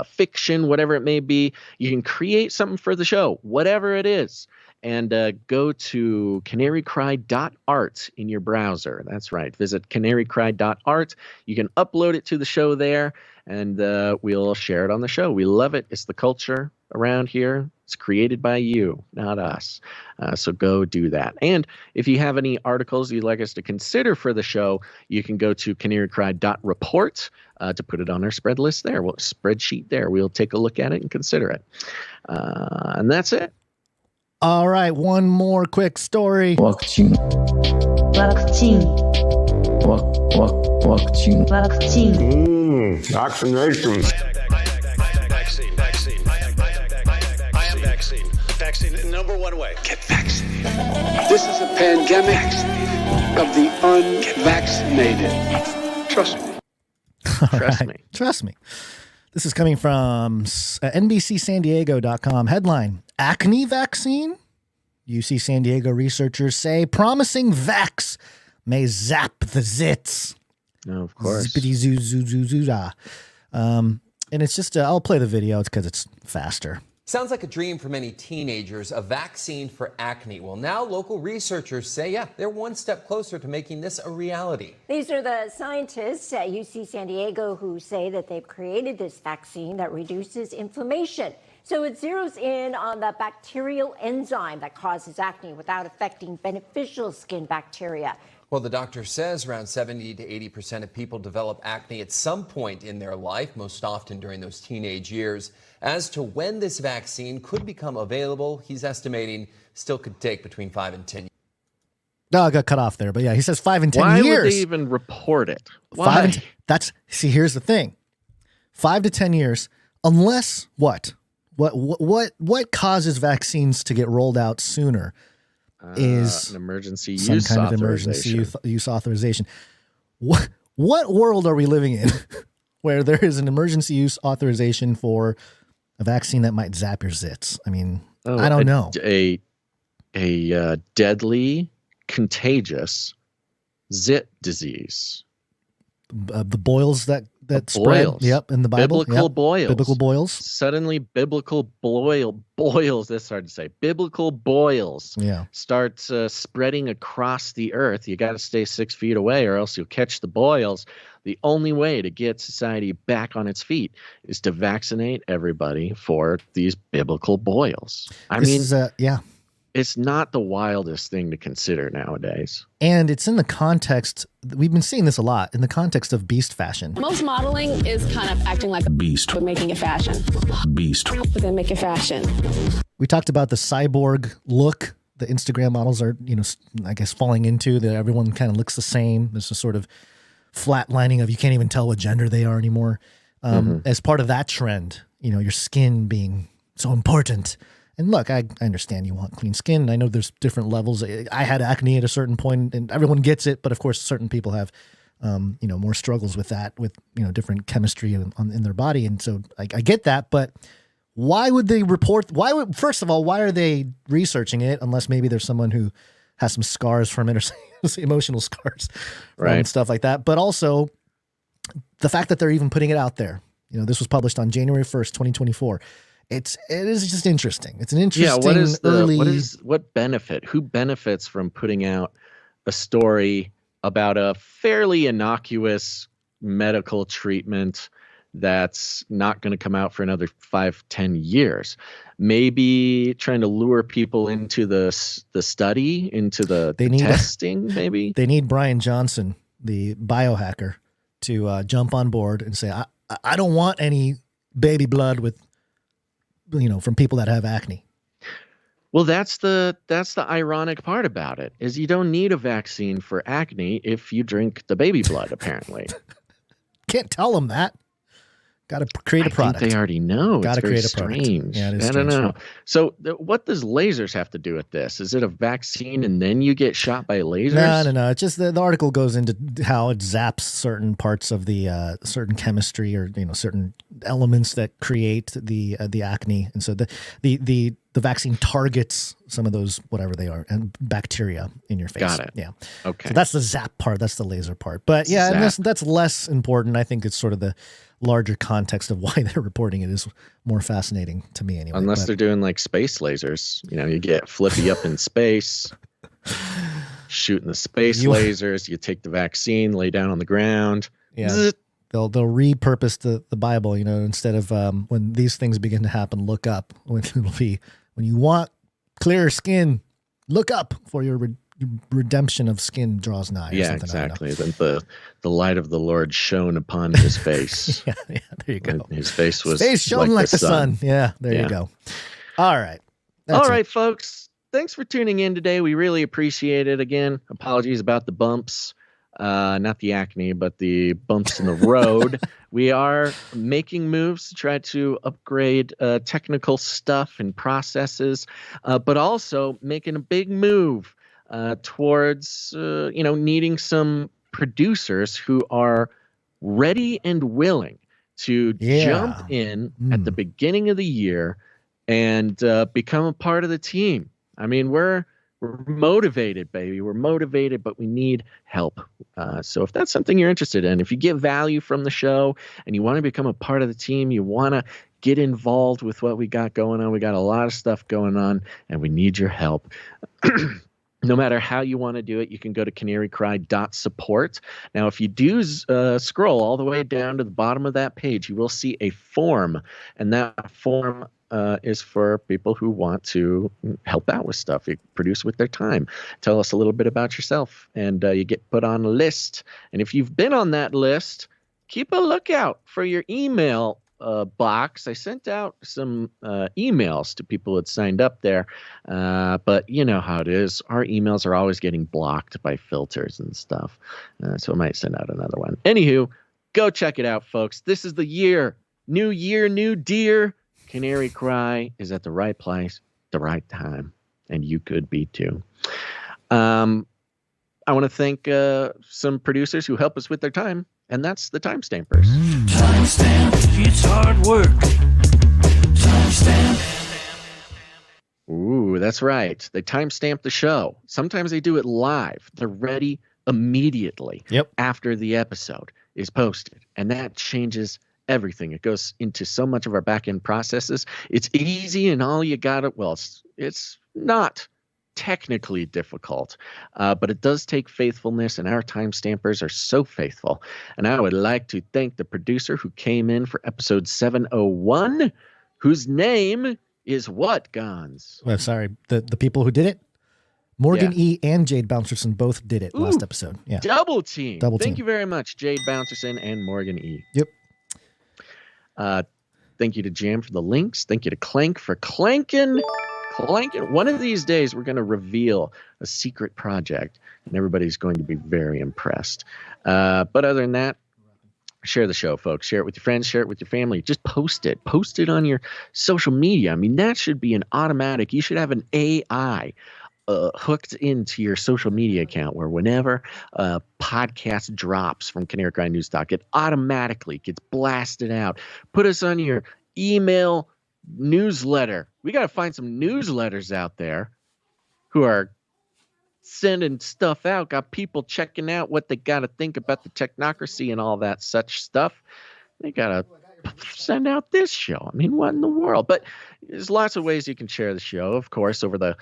fiction, whatever it may be, you can create something for the show, whatever it is, and go to canarycry.art in your browser. That's right. Visit canarycry.art. You can upload it to the show there, and we'll share it on the show. We love it. It's the culture around here. It's created by you, not us. So go do that. And if you have any articles you'd like us to consider for the show, you can go to canarycry.report to put it on our spreadsheet there. We'll take a look at it and consider it. And that's it.
All right, one more quick story.
Vaccine.
Vaccination. Vaccine. Number one way. Get vaccinated.
This is a pandemic of the unvaccinated. Trust me.
Trust me. This is coming from NBCSanDiego.com. Headline: Acne vaccine? UC San Diego researchers say promising vax may zap the zits.
Oh, of course.
Zippity zoo zoo zoo zoo da. And it's just, I'll play the video. It's because it's faster.
Sounds like a dream for many teenagers, a vaccine for acne. Well, now local researchers say, yeah, they're one step closer to making this a reality.
These are the scientists at UC San Diego who say that they've created this vaccine that reduces inflammation. So it zeroes in on the bacterial enzyme that causes acne without affecting beneficial skin bacteria.
Well, the doctor says around 70 to 80% of people develop acne at some point in their life, most often during those teenage years. As to when this vaccine could become available, he's estimating still could take between 5 and 10 years.
No, I got cut off there, but yeah, he says 5 and 10
Why
years.
Why would they even report it? Why?
Here's the thing. 5 to 10 years, unless what? What causes vaccines to get rolled out sooner? Is
an emergency
some
use
kind of
authorization.
emergency use authorization. What world are we living in where there is an emergency use authorization for a vaccine that might zap your zits? I mean, I don't know.
A deadly, contagious zit disease.
The boils that spread. Yep, in the Bible.
Biblical boils.
Biblical boils.
Suddenly, biblical boils. That's hard to say. Biblical boils.
Yeah.
Start spreading across the earth. You got to stay 6 feet away, or else you'll catch the boils. The only way to get society back on its feet is to vaccinate everybody for these biblical boils. It's not the wildest thing to consider nowadays.
And it's in the context, we've been seeing this a lot, in the context of beast fashion.
Most modeling is kind of acting like a beast, but making it fashion.
Beast.
But then make it fashion.
We talked about the cyborg look the Instagram models are, I guess falling into, that everyone kind of looks the same. There's a sort of flatlining of you can't even tell what gender they are anymore. As part of that trend, your skin being so important. And look, I understand you want clean skin. I know there's different levels. I had acne at a certain point, and everyone gets it. But of course, certain people have, more struggles with that, with different chemistry in their body. And so I get that. But why would they report? First of all, why are they researching it? Unless maybe there's someone who has some scars from it, or emotional scars, right, and stuff like that. But also the fact that they're even putting it out there. This was published on January 1st, 2024. It is just interesting. It's an interesting
what benefit? Who benefits from putting out a story about a fairly innocuous medical treatment that's not going to come out for another 5-10 years? Maybe trying to lure people into the study, into the testing. Maybe
they need Bryan Johnson, the biohacker, to jump on board and say, I don't want any baby blood with, from people that have acne.
Well, that's the ironic part about it, is you don't need a vaccine for acne if you drink the baby blood, apparently.
Can't tell them that. Got to create a product.
I think they already know.
Got to create a
strange.
product. Yeah, it is
I don't know. So what does lasers have to do with this? Is it a vaccine and then you get shot by lasers?
No. It's just the article goes into how it zaps certain parts of the certain chemistry or certain elements that create the acne, and so the vaccine targets some of those, whatever they are, and bacteria in your face.
Got it.
Yeah.
Okay.
So that's the zap part. That's the laser part. But yeah, and that's less important. I think it's sort of the larger context of why they're reporting it is more fascinating to me anyway.
Unless they're doing like space lasers. You get Flippy up in space, shooting the space lasers. You take the vaccine, lay down on the ground.
Yeah. They'll repurpose the Bible, instead of when these things begin to happen, look up. When you want clearer skin, look up, for your redemption of skin draws nigh. Or
Yeah, exactly. Then the light of the Lord shone upon his face.
yeah, there you go.
His face was
shone like the sun. Yeah, there you go. All right.
All right, folks. Thanks for tuning in today. We really appreciate it. Again, apologies about the bumps. Not the acne, but the bumps in the road. We are making moves to try to upgrade technical stuff and processes, but also making a big move towards, needing some producers who are ready and willing to jump in at the beginning of the year and become a part of the team. I mean, we're motivated, baby. We're motivated, but we need help. So if that's something you're interested in, if you get value from the show and you want to become a part of the team, you want to get involved with what we got going on. We got a lot of stuff going on, and we need your help. No matter how you want to do it, you can go to canarycry.support. Now, if you do scroll all the way down to the bottom of that page, you will see a form, and that form is for people who want to help out with stuff, you produce with their time. Tell us a little bit about yourself, and you get put on a list. And if you've been on that list, keep a lookout for your email box. I sent out some emails to people who had signed up there, but you know how it is. Our emails are always getting blocked by filters and stuff, so I might send out another one. Anywho, go check it out, folks. This is the year, new deer. Canary Cry is at the right place, the right time, and you could be too. I want to thank some producers who help us with their time, and that's the Timestampers.
Timestamp, it's hard work. Timestamp.
Ooh, that's right. They timestamp the show. Sometimes they do it live. They're ready immediately after the episode is posted, and that changes everything. It goes into so much of our back-end processes. It's easy, and all you got it. Well, it's not technically difficult, but it does take faithfulness, and our timestampers are so faithful. And I would like to thank the producer who came in for episode 701, whose name is what, Gons?
Well, sorry, the people who did it? Morgan E. and Jade Bouncerson both did it last episode. Yeah,
double team. Thank you very much, Jade Bouncerson and Morgan E.
Yep.
Thank you to Jam for the links. Thank you to Clank for clanking. One of these days, we're going to reveal a secret project, and everybody's going to be very impressed. But other than that, share the show, folks. Share it with your friends. Share it with your family. Just post it. Post it on your social media. I mean, that should be an automatic. You should have an AI hooked into your social media account where whenever a podcast drops from Canary Cry News Talk, it automatically gets blasted out. Put us on your email newsletter. We got to find some newsletters out there who are sending stuff out, got people checking out what they got to think about the technocracy and all that such stuff. They got to send out this show. I mean, what in the world? But there's lots of ways you can share the show, of course, over the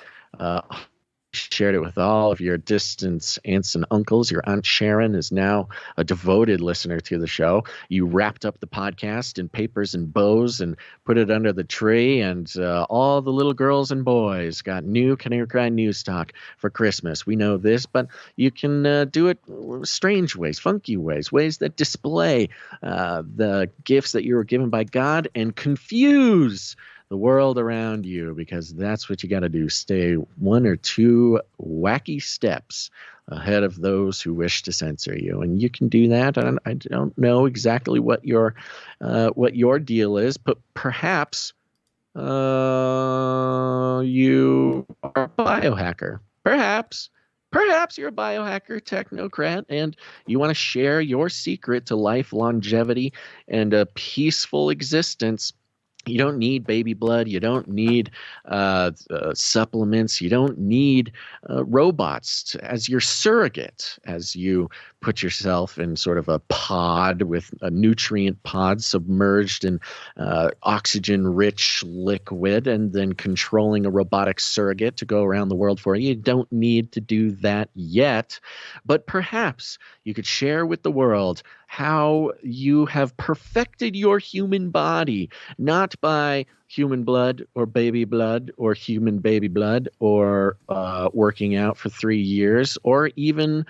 shared it with all of your distant aunts and uncles. Your Aunt Sharon is now a devoted listener to the show. You wrapped up the podcast in papers and bows and put it under the tree, and all the little girls and boys got new Canary Cry News Talk for Christmas. We know this, but you can do it strange ways, funky ways, ways that display the gifts that you were given by God and confuse the world around you, because that's what you got to do. Stay one or two wacky steps ahead of those who wish to censor you, and you can do that. I don't know exactly what your deal is, but perhaps you are a biohacker. Perhaps you're a biohacker technocrat, and you want to share your secret to life, longevity, and a peaceful existence. You don't need baby blood. You don't need supplements. You don't need robots as your surrogate, as you put yourself in sort of a pod with a nutrient pod submerged in oxygen-rich liquid and then controlling a robotic surrogate to go around the world for you. You don't need to do that yet, but perhaps you could share with the world how you have perfected your human body, not by human blood or baby blood or human baby blood or working out for 3 years or even,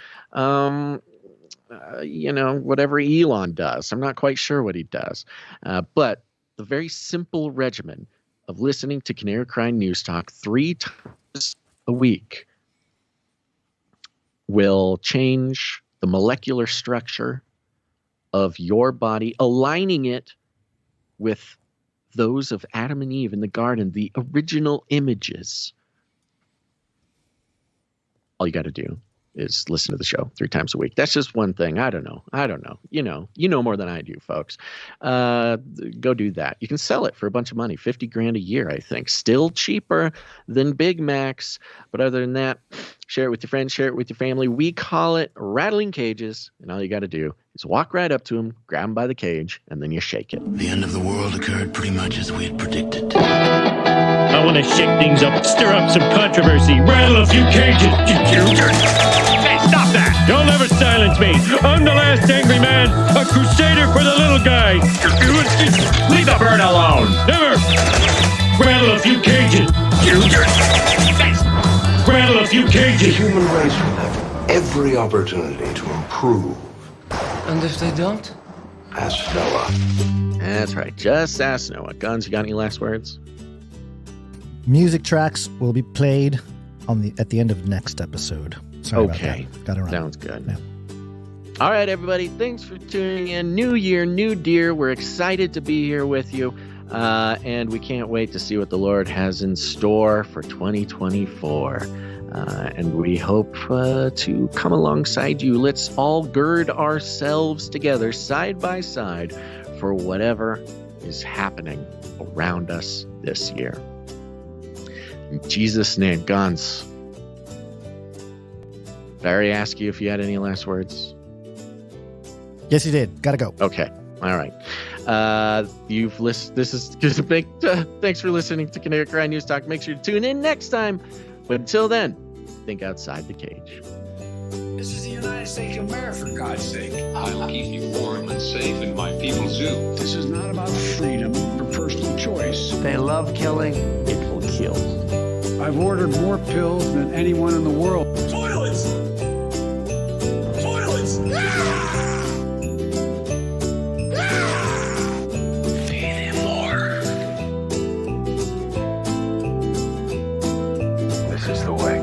whatever Elon does. I'm not quite sure what he does. But the very simple regimen of listening to Canary Cry News Talk 3 times a week will change the molecular structure of your body, aligning it with those of Adam and Eve in the garden, the original images. All you got to do is listen to the show 3 times a week. That's just one thing. I don't know. You know more than I do, folks. Go do that. You can sell it for a bunch of money, $50,000 a year, I think. Still cheaper than Big Macs. But other than that, share it with your friends, share it with your family. We call it rattling cages. And all you got to do is walk right up to them, grab them by the cage, and then you shake it.
The end of the world occurred pretty much as we had predicted.
I want to shake things up, stir up some controversy, rattle a few cages. Hey, stop that! Don't ever silence me. I'm the last angry man, a crusader for the little guy. Leave the bird alone. Never. Rattle a few cages. Rattle a few cages.
The human race will have every opportunity to improve.
And if they don't?
Ask Noah.
That's right. Just ask Noah. Guns, you got any last words?
Music tracks will be played at the end of next episode. Sorry
okay.
About that. Got it right.
Sounds good.
Yeah.
All right, everybody. Thanks for tuning in. New year, new deer. We're excited to be here with you. And we can't wait to see what the Lord has in store for 2024. And we hope to come alongside you. Let's all gird ourselves together side by side for whatever is happening around us this year. In Jesus' name, Guns. Barry asked you if you had any last words.
Yes, you did. Gotta go.
Okay. All right. You've listened. This is thanks for listening to Canary Cry News Talk. Make sure to tune in next time. But until then, think outside the cage.
This is the United States of America, for God's sake.
I'll keep you warm and safe in my people's zoo.
This is not about freedom or personal choice.
They love killing.
It will kill.
I've ordered more pills than anyone in the world. Toilets! Toilets! Feed him more.
This is the way.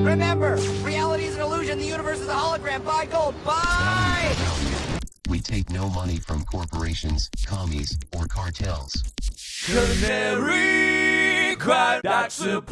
Remember, reality is an illusion. The universe is a hologram. Buy gold. Buy!
We take no money from corporations, commies, or cartels.
Canary cry, that's support.